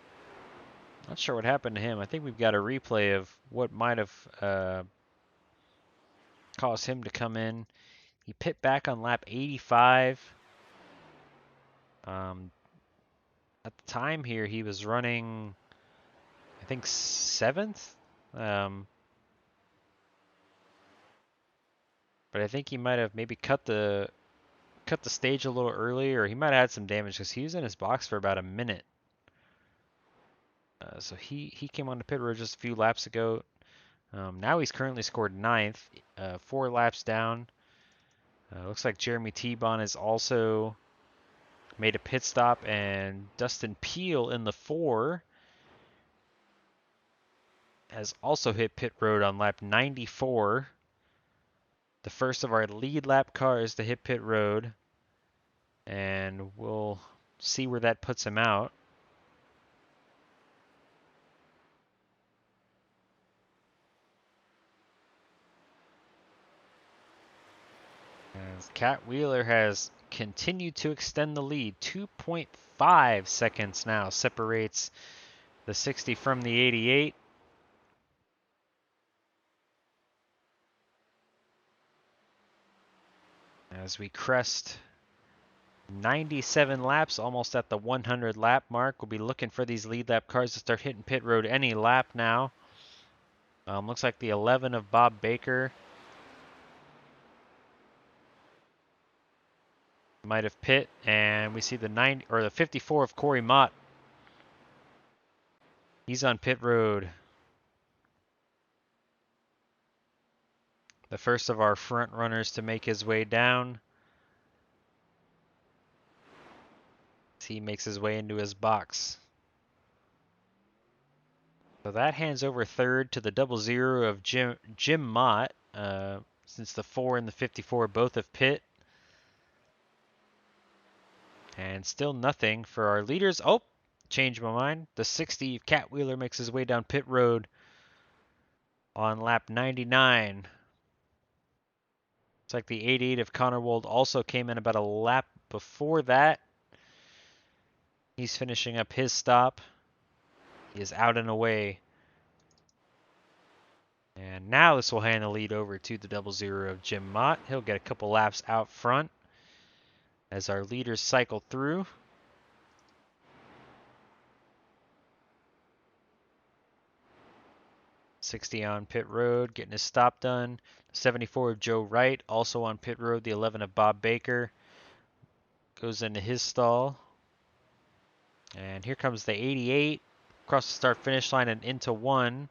Not sure what happened to him. I think we've got a replay of what might have caused him to come in. He pit back on lap 85. At the time here, he was running, I think, 7th. But I think he might have maybe cut the stage a little early, or he might have had some damage because he was in his box for about a minute. So he came on the pit road just a few laps ago. Now he's currently scored 9th, 4 laps down. Looks like Jeremy T-Bon is also made a pit stop, and Dustin Peel in the 4 has also hit pit road on lap 94. The first of our lead lap cars to hit pit road, and we'll see where that puts him out. As Cat Wheeler has continued to extend the lead. 2.5 seconds now separates the 60 from the 88. As we crest 97 laps, almost at the 100 lap mark, we'll be looking for these lead lap cars to start hitting pit road any lap now. Looks like the 11 of Bob Baker might have pit, and we see the 90 or the 54 of Cory Mott. He's on pit road. The first of our front runners to make his way down. He makes his way into his box. So that hands over third to the 00 of Jim Mott, since the 4 and the 54 both have pit. And still nothing for our leaders. Oh, changed my mind. The 60 Cat Wheeler makes his way down pit road on lap 99. It's like the 88 of Connor Wold also came in about a lap before that. He's finishing up his stop. He is out and away. And now this will hand the lead over to the 00 of Jim Mott. He'll get a couple laps out front as our leaders cycle through. .60 on pit road, getting his stop done. 74 of Joe Wright, also on pit road. The 11 of Bob Baker goes into his stall. And here comes the 88 across the start-finish line and into one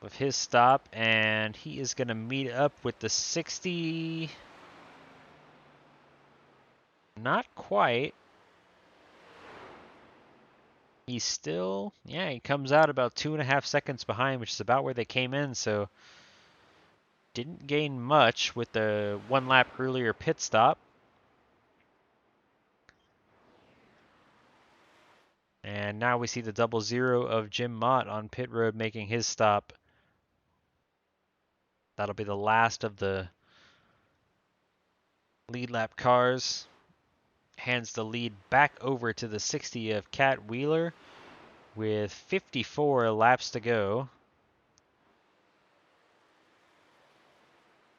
with his stop. And he is going to meet up with the 60. Not quite. He's still, yeah, he comes out about 2.5 seconds behind, which is about where they came in, so didn't gain much with the 1 lap earlier pit stop. And now we see the 00 of Jim Mott on pit road making his stop. That'll be the last of the lead lap cars. Hands the lead back over to the 60 of Cat Wheeler with 54 laps to go.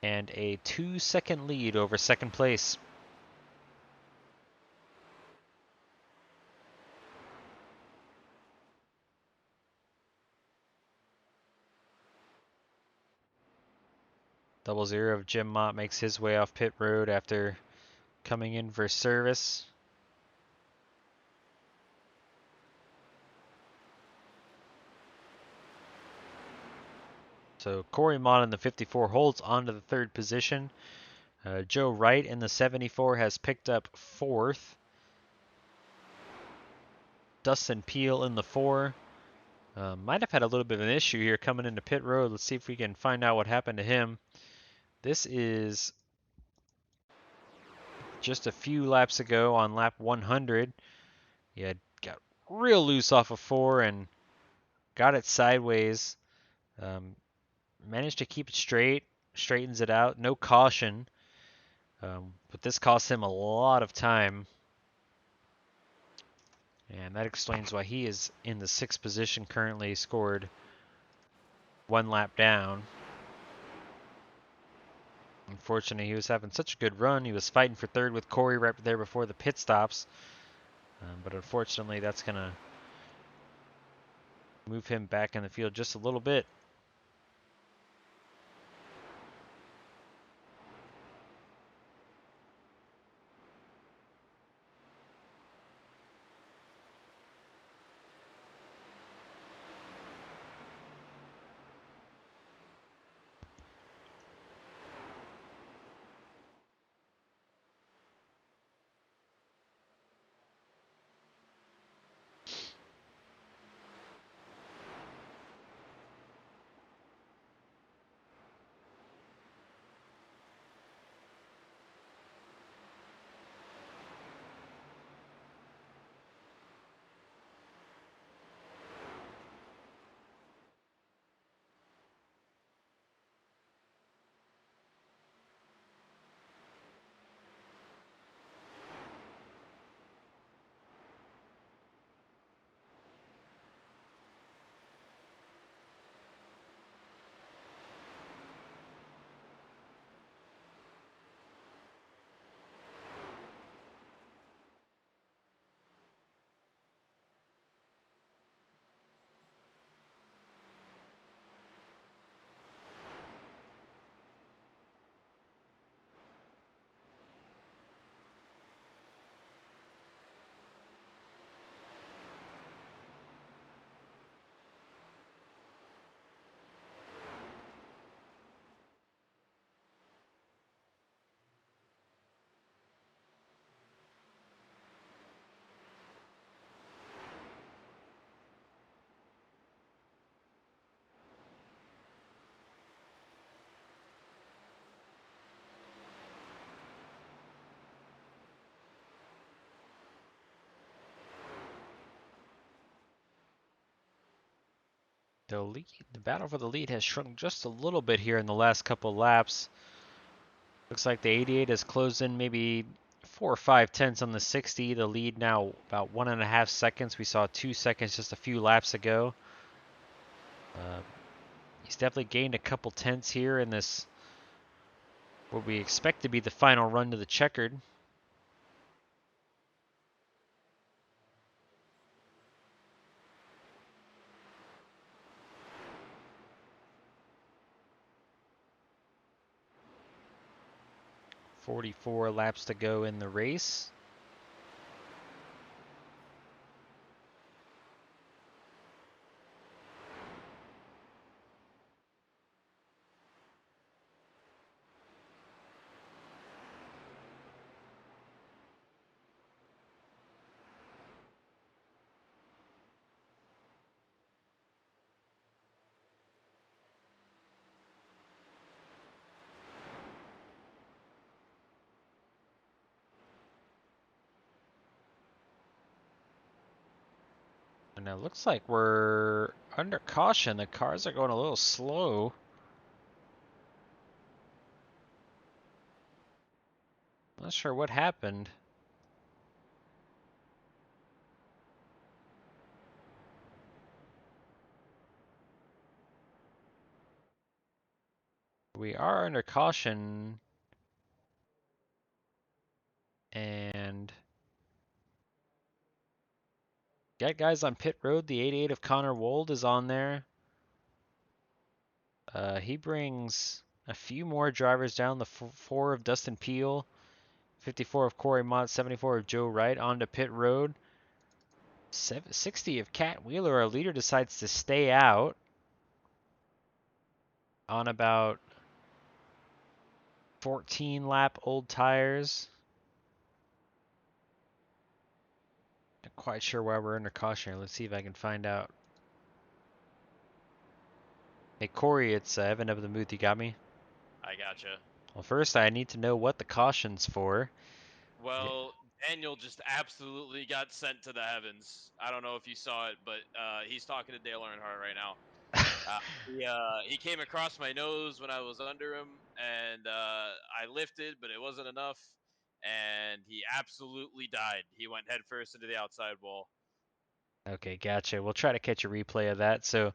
And a 2-second lead over second place. .00 of Jim Mott makes his way off pit road after coming in for service. So Cory Mott in the 54 holds on to the 3rd position. Joe Wright in the 74 has picked up 4th. Dustin Peel in the 4. Might have had a little bit of an issue here coming into pit road. Let's see if we can find out what happened to him. This is just a few laps ago on lap 100. He had got real loose off of 4 and got it sideways. Managed to keep it straight, straightens it out, no caution. But this cost him a lot of time. And that explains why he is in the 6th position currently, scored 1 lap down. Unfortunately, he was having such a good run. He was fighting for 3rd with Cory right there before the pit stops. But unfortunately, that's going to move him back in the field just a little bit. The battle for the lead has shrunk just a little bit here in the last couple laps. Looks like the 88 has closed in maybe 4 or 5 tenths on the 60. The lead now about 1.5 seconds. We saw 2 seconds just a few laps ago. Uh, he's definitely gained a couple tenths here in this, what we expect to be the final run to the checkered. "44 laps to go in the race. And it looks like we're under caution. The cars are going a little slow. Not sure what happened. We are under caution, and got guys on pit road. The 88 of Connor Wold is on there. He brings a few more drivers down. The 4 of Dustin Peele, 54 of Cory Mott, 74 of Joe Wright onto pit road. 60 of Cat Wheeler, our leader, decides to stay out on about 14 lap old tires. Not quite sure why we're under caution here. Let's see if I can find out. Hey Corey, it's Evan of the Booth. You got me? I gotcha. Well, first I need to know what the caution's for. Well, Daniel just absolutely got sent to the heavens. I don't know if you saw it, but he's talking to Dale Earnhardt right now. He came across my nose when I was under him, and I lifted, but it wasn't enough, and he absolutely died. He went headfirst into the outside wall. Okay, gotcha. We'll try to catch a replay of that. So,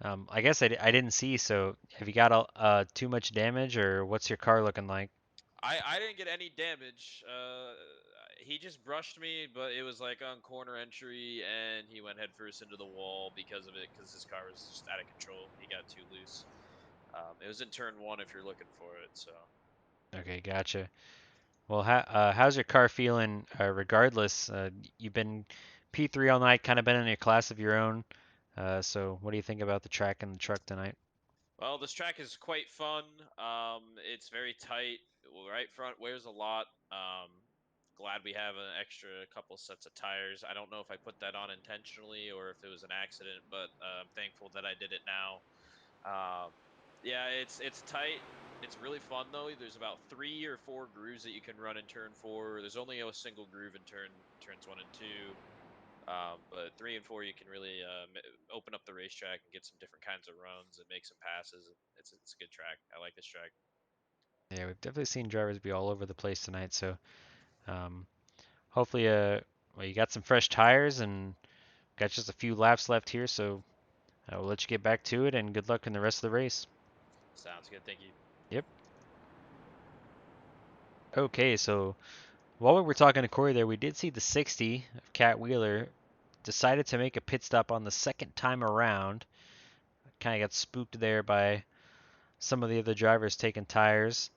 I guess I didn't see. So, have you got too much damage, or what's your car looking like? I didn't get any damage. He just brushed me, but it was like on corner entry, and he went headfirst into the wall because of it, because his car was just out of control. He got too loose. It was in turn one if you're looking for it. So Okay, gotcha. Well, how's your car feeling? Regardless, you've been P3 all night, kind of been in a class of your own. So, what do you think about the track and the truck tonight? well, this track is quite fun. It's very tight. Right front wears a lot. Glad we have an extra couple sets of tires. I don't know if I put that on intentionally or if it was an accident, but I'm thankful that I did it now. Um, yeah, it's tight. It's really fun though. There's about 3 or 4 grooves that you can run in turn 4. There's only a single groove in turns 1 and 2. But 3 and 4 you can really open up the racetrack and get some different kinds of runs and make some passes. It's a good track. I like this track. Yeah, we've definitely seen drivers be all over the place tonight. So, um, hopefully, well, you got some fresh tires and got just a few laps left here. So, I will let you get back to it, and good luck in the rest of the race. Sounds good. Thank you. Yep. Okay, so while we were talking to Corey there, we did see the 60 of Cat Wheeler decided to make a pit stop on the second time around. Kind of got spooked there by some of the other drivers taking tires.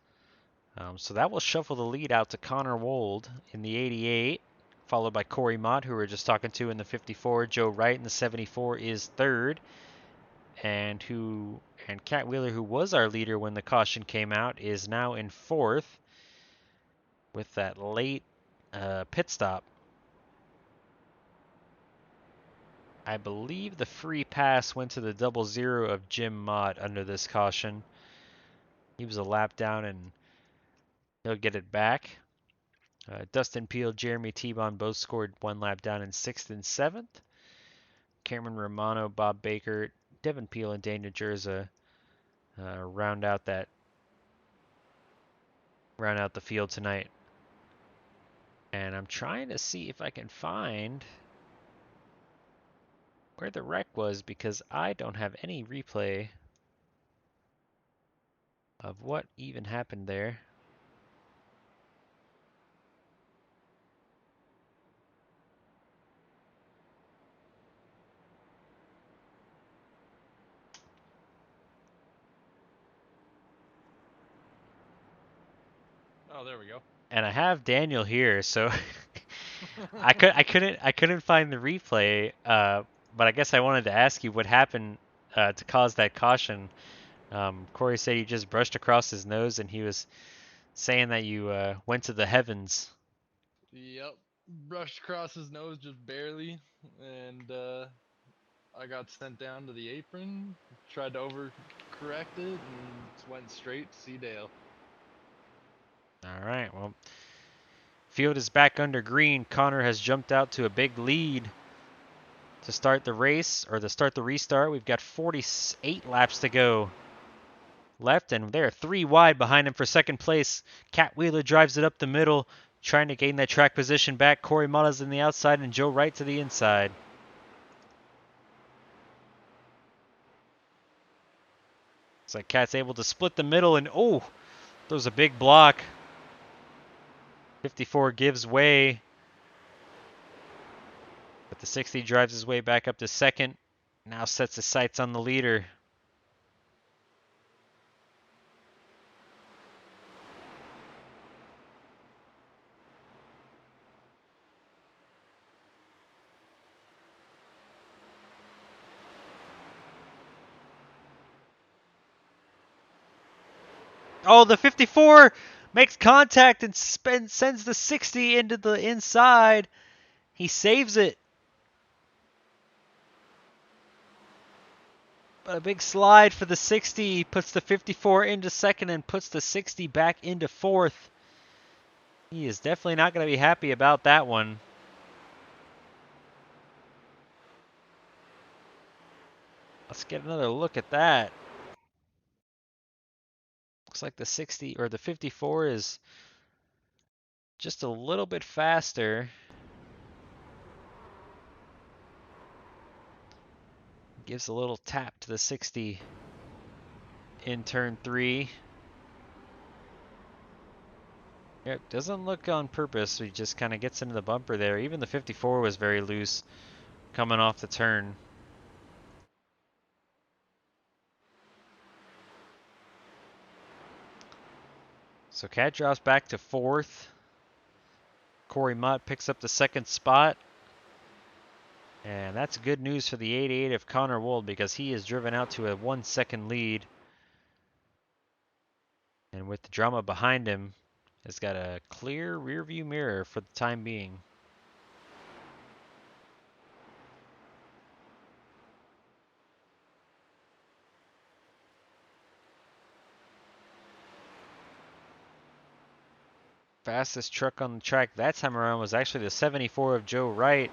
So that will shuffle the lead out to Connor Wold in the 88, followed by Cory Mott, who we were just talking to in the 54. Joe Wright in the 74 is third, and Cat Wheeler, who was our leader when the caution came out, is now in fourth with that late pit stop. I believe the free pass went to the 00 of Jim Mott under this caution. He was a lap down and he'll get it back. Dustin Peele, Jeremy T-Bone both scored one lap down in 6th and 7th. Cameron Romano, Bob Baker, Devin Peel and Daniel Jerza round out the field tonight. And I'm trying to see if I can find where the wreck was because I don't have any replay of what even happened there. Oh, there we go. And I have Daniel here, so I couldn't find the replay. But I guess I wanted to ask you what happened to cause that caution. Cory said you just brushed across his nose, and he was saying that you went to the heavens. Yep. Brushed across his nose just barely, and I got sent down to the apron, tried to overcorrect it, and went straight to see Dale. All right, well, field is back under green. Connor has jumped out to a big lead to start the race, or to start the restart. We've got 48 laps to go left, and they're 3 wide behind him for second place. Cat Wheeler drives it up the middle, trying to gain that track position back. Cory Mott is on the outside, and Joe Wright to the inside. It's like Cat's able to split the middle, and oh, there's a big block. 54 gives way, but the 60 drives his way back up to second. Now sets his sights on the leader. Oh, the 54 makes contact and sends the 60 into the inside. He saves it. But a big slide for the 60. Puts the 54 into second and puts the 60 back into fourth. He is definitely not going to be happy about that one. Let's get another look at that. Looks like the 60 or the 54 is just a little bit faster. Gives a little tap to the 60 in turn 3. Yep, doesn't look on purpose. He just kind of gets into the bumper there. Even the 54 was very loose coming off the turn. So Cat drops back to fourth. Cory Mott picks up the second spot. And that's good news for the 88 of Connor Wold because he is driven out to a 1 second lead. And with the drama behind him, has got a clear rearview mirror for the time being. Fastest truck on the track that time around was actually the 74 of Joe Wright.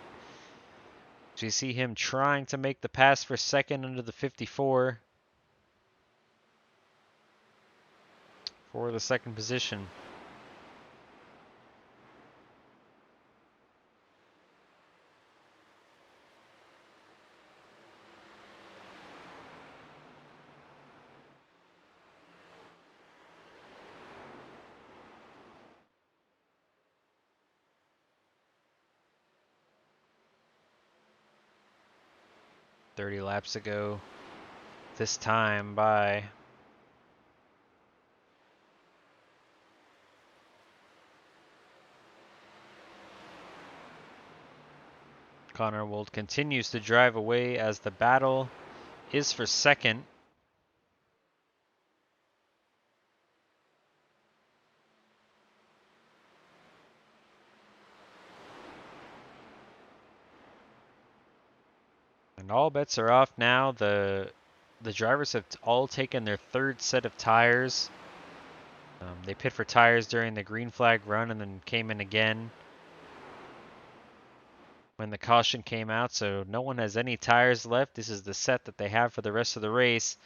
So you see him trying to make the pass for second under the 54 for the second position. .30 laps ago. This time by Connor Wold continues to drive away as the battle is for second. And all bets are off now. The drivers have all taken their third set of tires. They pit for tires during the green flag run and then came in again. when the caution came out, so no one has any tires left. This is the set that they have for the rest of the race,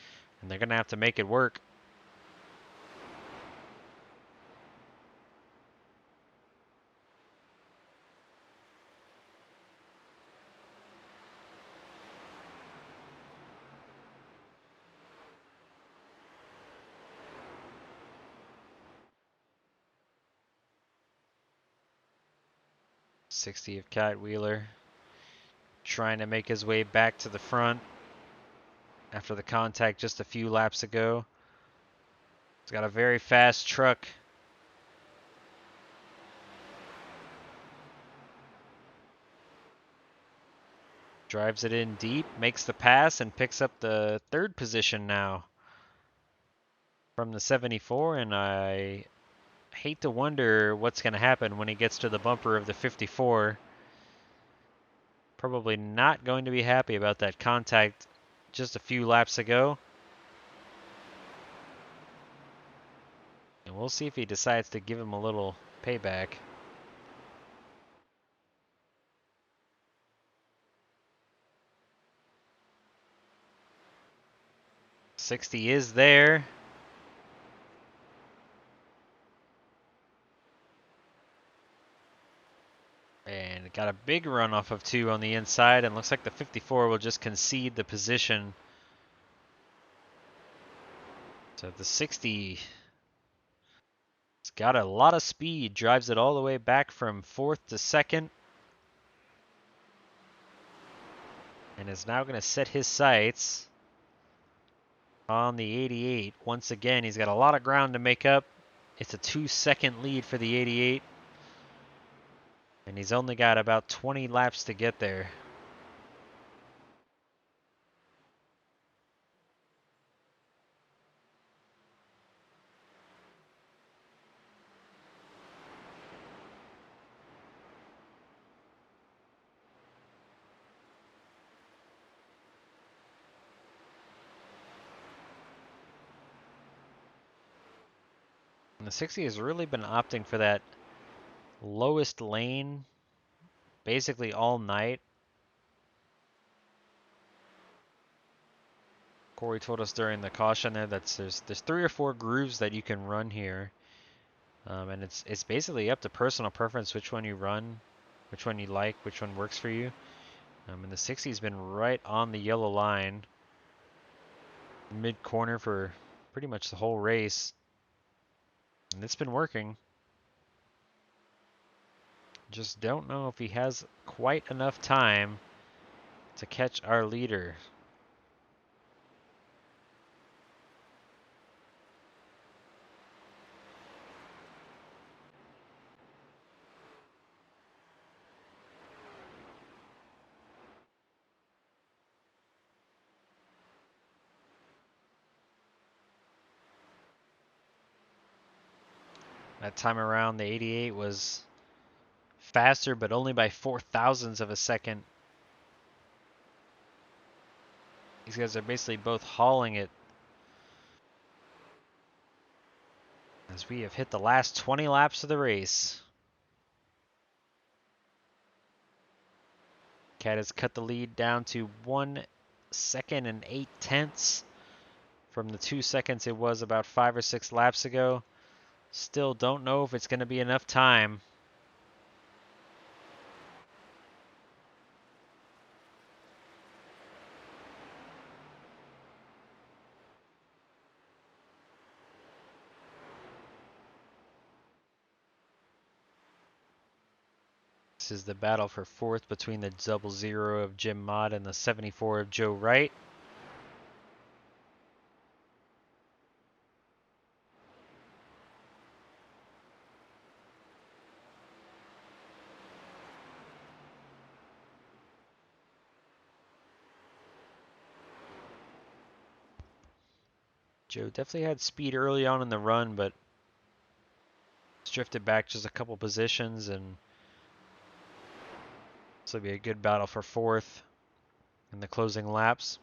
and they're going to have to make it work. '60 of Cat Wheeler trying to make his way back to the front after the contact just a few laps ago. He's got a very fast truck. Drives it in deep, makes the pass, and picks up the 3rd position now from the 74, and I hate to wonder what's going to happen when he gets to the bumper of the 54. Probably not going to be happy about that contact just a few laps ago. And we'll see if he decides to give him a little payback. '60 is there. And got a big run off of 2 on the inside, and looks like the 54 will just concede the position. So the 60 has got a lot of speed, drives it all the way back from 4th to 2nd. And is now going to set his sights on the 88. Once again, he's got a lot of ground to make up. It's a 2-second lead for the 88. And he's only got about 20 laps to get there. And the 60 has really been opting for that lowest lane basically all night. Cory told us during the caution there that there's 3 or 4 grooves that you can run here. And it's basically up to personal preference which one you run, which one you like, which one works for you. And the 60's been right on the yellow line, mid-corner for pretty much the whole race. And it's been working. Just don't know if he has quite enough time to catch our leader. That time around, the 88 was faster, but only by 0.004 of a second. These guys are basically both hauling it. As we have hit the last 20 laps of the race. Cat has cut the lead down to 1 second and 8/10 from the 2 seconds it was about 5 or 6 laps ago. Still don't know if it's going to be enough time. This is the battle for 4th between the 00 of Jim Mott and the 74 of Joe Wright. Joe definitely had speed early on in the run, but drifted back just a couple positions, and this will be a good battle for 4th in the closing laps.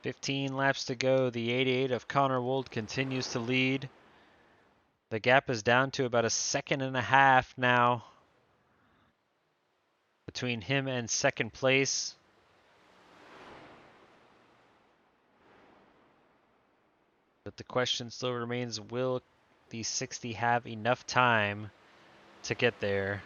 15 laps to go. The 88 of Connor Wold continues to lead. The gap is down to about a second and a half now between him and second place. But the question still remains, will the 60 have enough time to get there?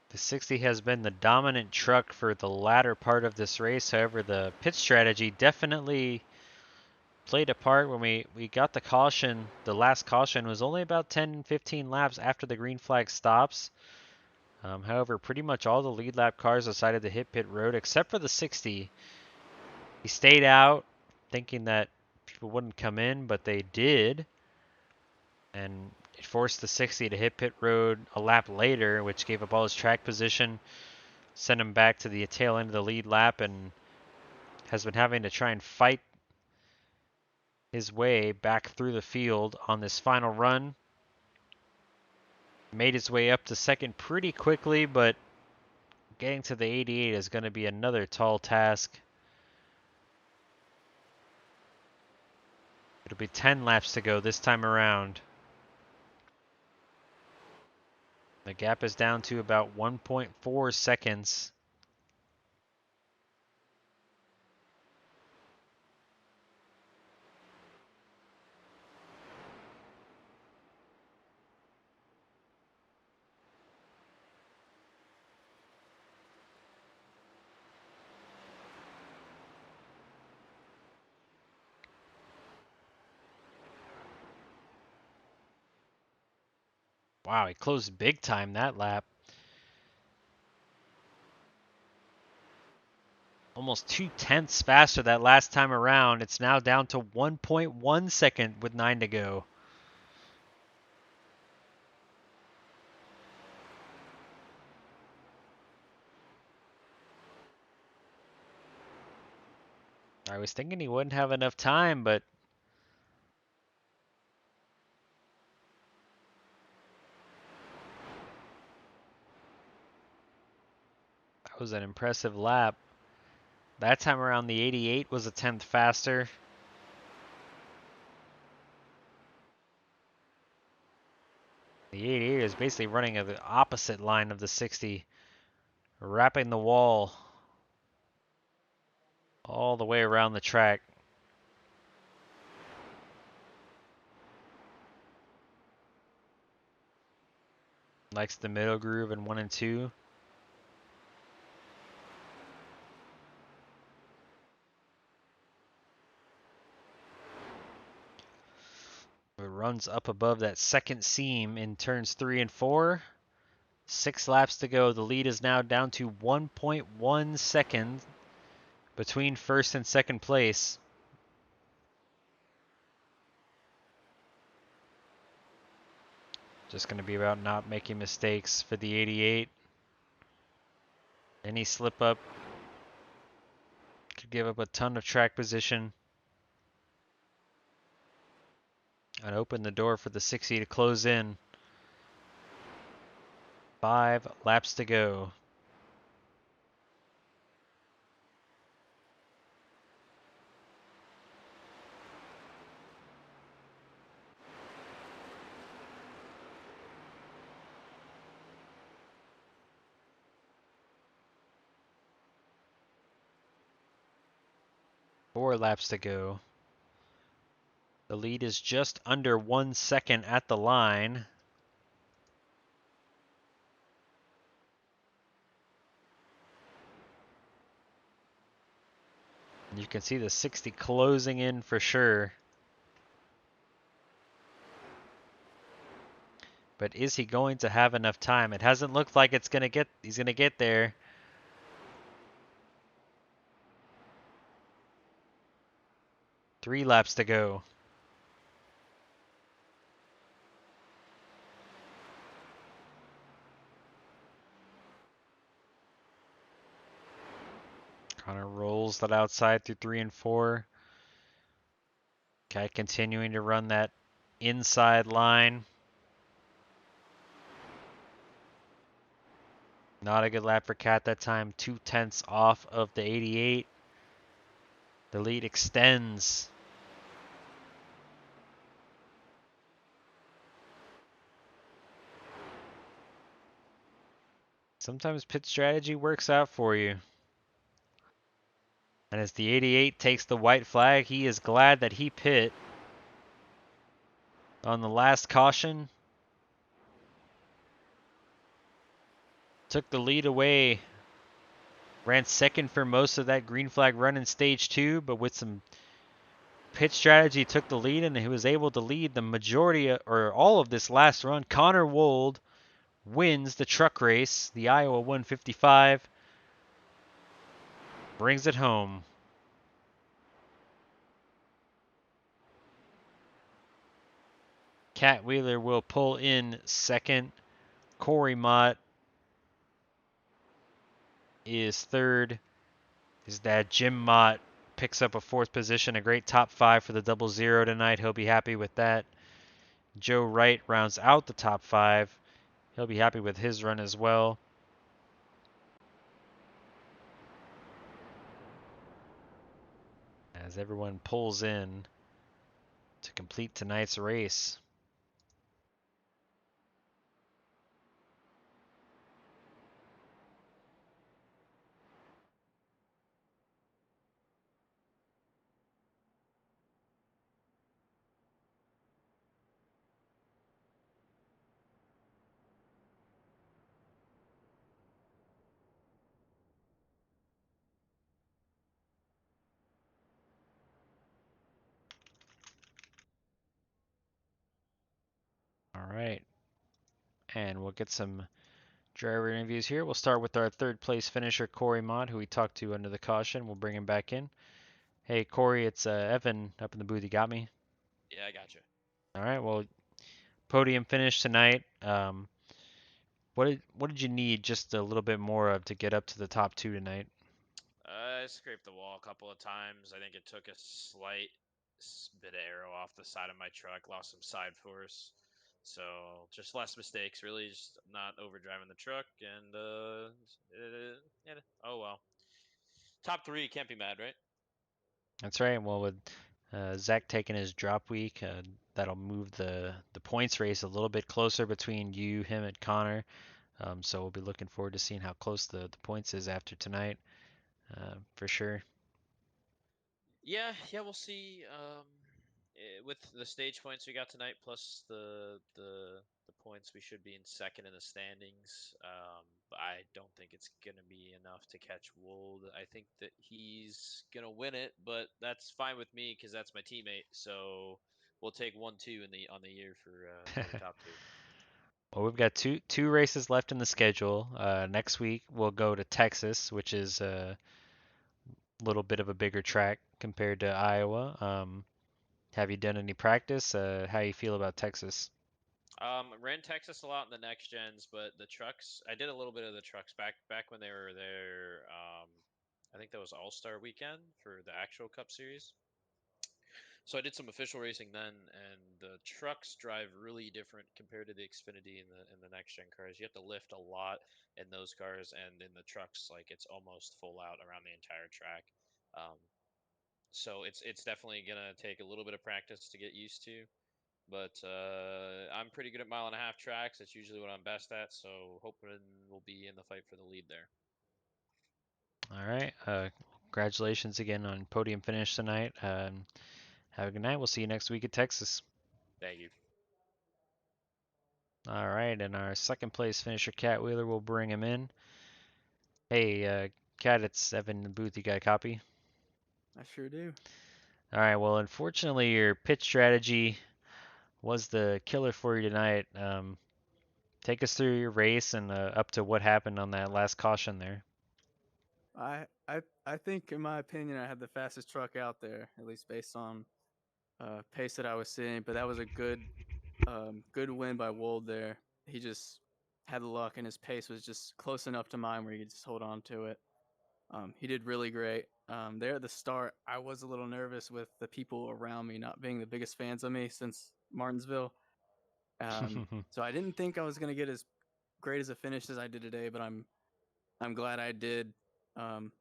The 60 has been the dominant truck for the latter part of this race. However, the pit strategy definitely played a part when we got the caution. The last caution was only about 10-15 laps after the green flag stops. However, pretty much all the lead lap cars decided to hit pit road except for the 60. He stayed out thinking that people wouldn't come in, but they did. And it forced the 60 to hit pit road a lap later, which gave up all his track position, sent him back to the tail end of the lead lap, and has been having to try and fight his way back through the field on this final run. Made his way up to second pretty quickly, but getting to the 88 is going to be another tall task. It'll be 10 laps to go this time around. The gap is down to about 1.4 seconds. Wow, he closed big time that lap. Almost 2/10 faster that last time around. It's now down to 1.1 second with 9 to go. I was thinking he wouldn't have enough time, but that was an impressive lap. That time around, the 88 was a 10th faster. The 88 is basically running at the opposite line of the 60, wrapping the wall all the way around the track. Likes the middle groove in 1 and 2. It runs up above that second seam in turns 3 and 4. 6 laps to go. The lead is now down to 1.1 seconds between first and second place. Just going to be about not making mistakes for the 88. Any slip up could give up a ton of track position and open the door for the 60 to close in. 5 laps to go. Four laps to go. The lead is just under 1 second at the line. You can see the 60 closing in for sure. But is he going to have enough time? It hasn't looked like he's going to get there. Three laps to go. Connor rolls that outside through 3 and 4. Cat continuing to run that inside line. Not a good lap for Cat that time. 2/10 off of the 88. The lead extends. Sometimes pit strategy works out for you. And as the 88 takes the white flag, he is glad that he pit on the last caution. Took the lead away. Ran second for most of that green flag run in stage 2, but with some pit strategy took the lead, and he was able to lead the majority or all of this last run. Connor Wold wins the truck race, the Iowa 155, brings it home. Cat Wheeler will pull in second. Cory Mott is third. His dad, Jim Mott, picks up a fourth position, a great top 5 for the 00 tonight. He'll be happy with that. Joe Wright rounds out the top 5. He'll be happy with his run as well. As everyone pulls in to complete tonight's race. All right. And we'll get some driver interviews here. We'll start with our third place finisher, Cory Mott, who we talked to under the caution. We'll bring him back in. Hey, Cory, it's Evan up in the booth. You got me? Yeah, I got you. All right. Well, podium finish tonight. What did you need just a little bit more of to get up to the top 2 tonight? I scraped the wall a couple of times. I think it took a slight bit of aero off the side of my truck. Lost some side force. So just less mistakes, really, just not overdriving the truck, and yeah, oh well. Top 3, can't be mad, right? That's right. Well, with Zach taking his drop week, that'll move the points race a little bit closer between you, him, and Connor. So we'll be looking forward to seeing how close the points is after tonight, for sure. Yeah, we'll see. With the stage points we got tonight, plus the points, we should be in second in the standings. But I don't think it's gonna be enough to catch Wold. I think that he's gonna win it, but that's fine with me because that's my teammate. So we'll take 1-2 in the on the year for the top 2. Well, we've got two races left in the schedule. Next week we'll go to Texas, which is a little bit of a bigger track compared to Iowa. Have you done any practice? How you feel about Texas? Ran Texas a lot in the next gens, but the trucks, I did a little bit of the trucks back when they were there. I think that was All Star Weekend for the actual Cup Series. So I did some official racing then, and the trucks drive really different compared to the Xfinity and the next gen cars. You have to lift a lot in those cars, and in the trucks, like it's almost full out around the entire track. Um, so it's definitely gonna take a little bit of practice to get used to. But I'm pretty good at mile and a half tracks. That's usually what I'm best at. So hoping we'll be in the fight for the lead there. All right. Congratulations again on podium finish tonight. Have a good night. We'll see you next week at Texas. Thank you. All right, and our second place finisher, Cat Wheeler, will bring him in. Hey, Cat, it's Evan in the booth. You got a copy? I sure do. All right. Well, unfortunately, your pitch strategy was the killer for you tonight. Take us through your race and up to what happened on that last caution there. I think, in my opinion, I had the fastest truck out there, at least based on pace that I was seeing. But that was a good win by Wold there. He just had the luck, and his pace was just close enough to mine where he could just hold on to it. He did really great. There at the start, I was a little nervous with the people around me not being the biggest fans of me since Martinsville. So I didn't think I was gonna get as great as a finish as I did today, but I'm glad I did. Um,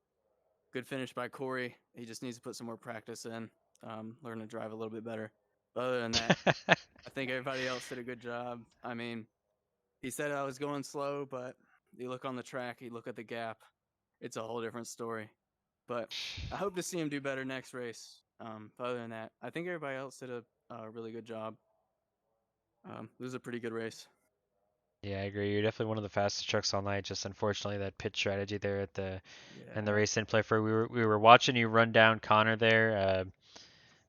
Good finish by Cory. He just needs to put some more practice in, learn to drive a little bit better. But other than that, I think everybody else did a good job. I mean, he said I was going slow, but you look on the track, you look at the gap, it's a whole different story. But I hope to see him do better next race. But other than that, I think everybody else did a really good job. It was a pretty good race. Yeah, I agree. You're definitely one of the fastest trucks all night. Just unfortunately that pit strategy there at the and the Yeah, race didn't play for. We were watching you run down Connor there,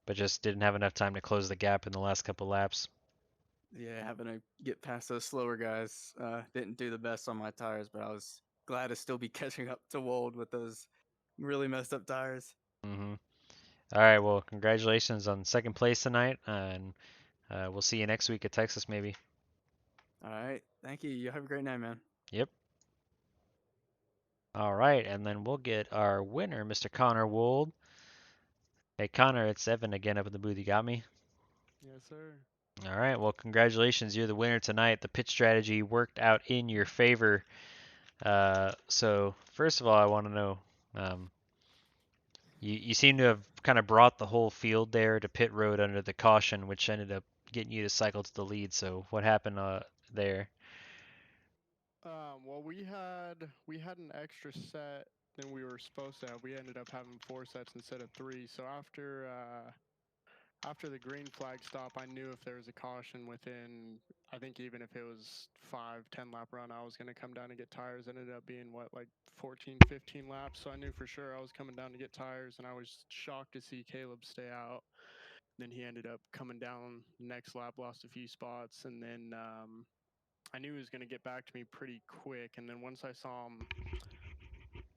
but just didn't have enough time to close the gap in the last couple laps. yeah, having to get past those slower guys didn't do the best on my tires, but I was glad to still be catching up to Wold with those really messed up tires. Hmm. All right, well, congratulations on second place tonight, and we'll see you next week at Texas maybe. All right, thank you. You have a great night, man. Yep. All right, and then we'll get our winner, Mr. Connor Wold. Hey Connor, it's Evan again up in the booth. You got me? Yes, sir. All right, well, congratulations. You're the winner tonight. The pitch strategy worked out in your favor. So first of all, I want to know, um, you seem to have kind of brought the whole field there to pit road under the caution, which ended up getting you to cycle to the lead. So what happened there? Well, we had an extra set than we were supposed to have. We ended up having 4 sets instead of 3. So after the green flag stop, I knew if there was a caution within, I think even if it was 5-10 lap run, I was gonna come down and get tires. It ended up being what, like 14-15 laps. So I knew for sure I was coming down to get tires, and I was shocked to see Caleb stay out. Then he ended up coming down next lap, lost a few spots, and then I knew he was going to get back to me pretty quick. And then once I saw him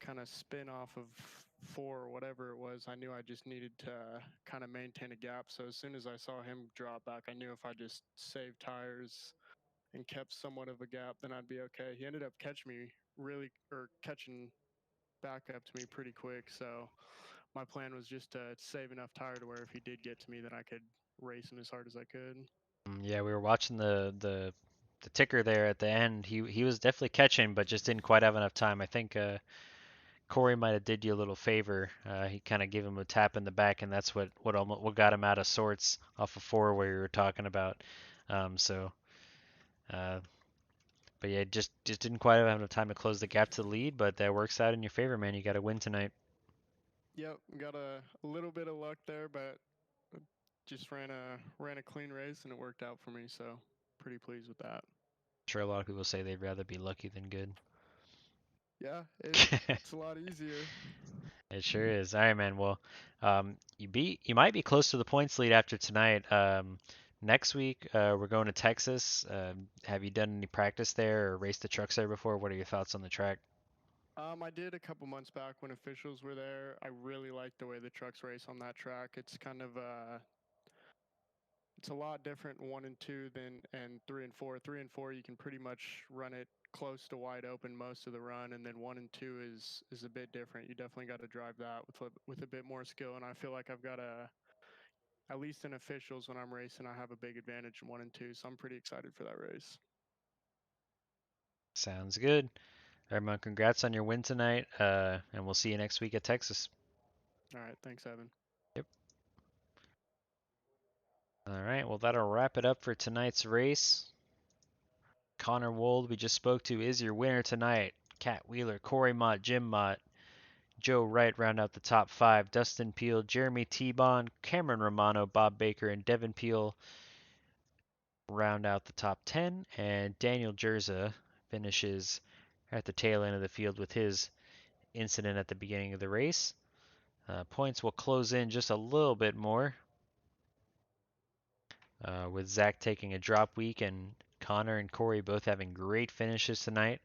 kind of spin off of 4 or whatever it was, I knew I just needed to kind of maintain a gap. So as soon as I saw him drop back, I knew if I just saved tires and kept somewhat of a gap, then I'd be okay. He ended up catching back up to me pretty quick. So my plan was just to save enough tire to where if he did get to me, then I could race him as hard as I could. Yeah, we were watching the ticker there at the end. He was definitely catching, but just didn't quite have enough time. I think Cory might have did you a little favor. He kind of gave him a tap in the back, and that's what got him out of sorts off of 4 where you were talking about. So, uh, but yeah, just didn't quite have enough time to close the gap to the lead. But that works out in your favor, man. You got to win tonight. Yep, got a little bit of luck there, but just ran a clean race and it worked out for me. So pretty pleased with that. Sure, a lot of people say they'd rather be lucky than good. Yeah, it's a lot easier. It sure is. All right, man. Well, you might be close to the points lead after tonight. Next week, we're going to Texas. Have you done any practice there or raced the trucks there before? What are your thoughts on the track? I did a couple months back when officials were there. I really like the way the trucks race on that track. It's kind of it's a lot different 1 and 2 than and 3 and 4. 3 and 4 you can pretty much run it close to wide open most of the run, and then 1 and 2 is a bit different. You definitely got to drive that with a bit more skill, and I feel like I've got at least in officials when I'm racing, I have a big advantage in 1 and 2, so I'm pretty excited for that race. Sounds good. All right, man. Congrats on your win tonight. And we'll see you next week at Texas. All right, thanks, Evan. Yep. All right. Well, that'll wrap it up for tonight's race. Connor Wold, we just spoke to, is your winner tonight. Kat Wheeler, Cory Mott, Jim Mott, Joe Wright round out the top 5. Dustin Peel, Jeremy T-Bond, Cameron Romano, Bob Baker, and Devin Peel round out the top 10. And Daniel Jerza finishes at the tail end of the field with his incident at the beginning of the race. Points will close in just a little bit more, with Zach taking a drop week and Connor and Cory both having great finishes tonight.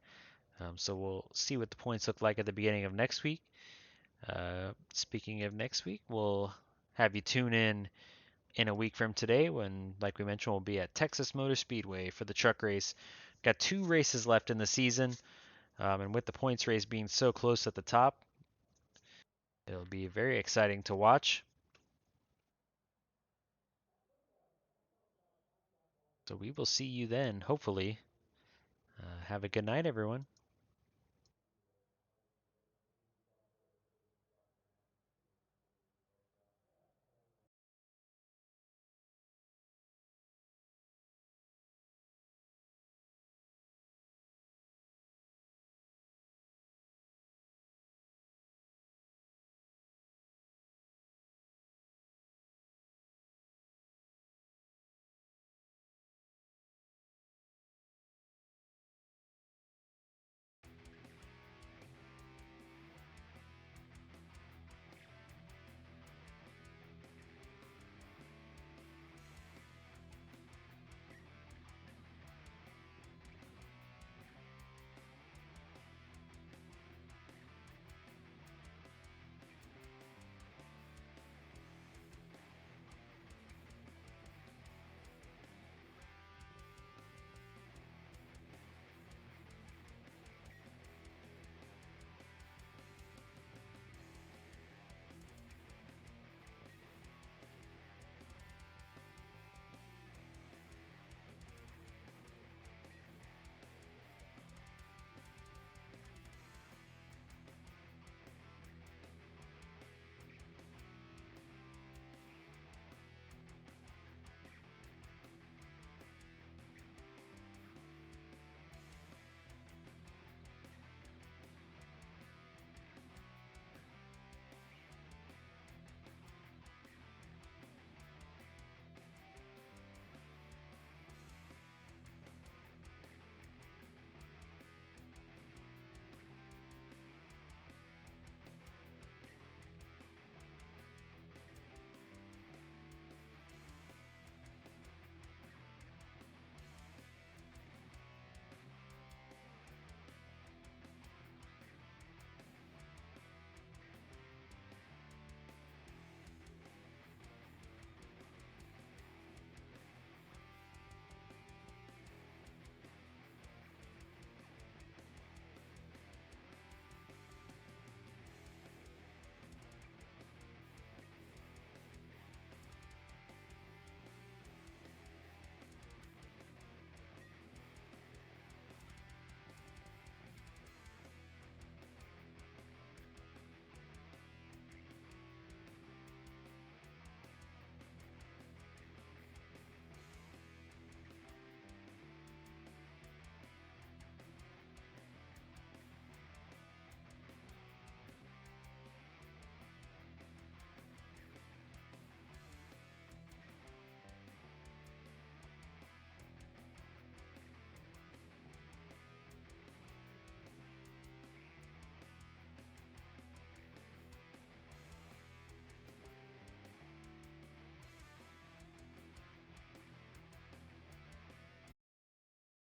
So we'll see what the points look like at the beginning of next week. Speaking of next week, we'll have you tune in a week from today when, like we mentioned, we'll be at Texas Motor Speedway for the truck race. Got 2 races left in the season, and with the points race being so close at the top, It'll be very exciting to watch. So we will see you then, hopefully. Have a good night, everyone.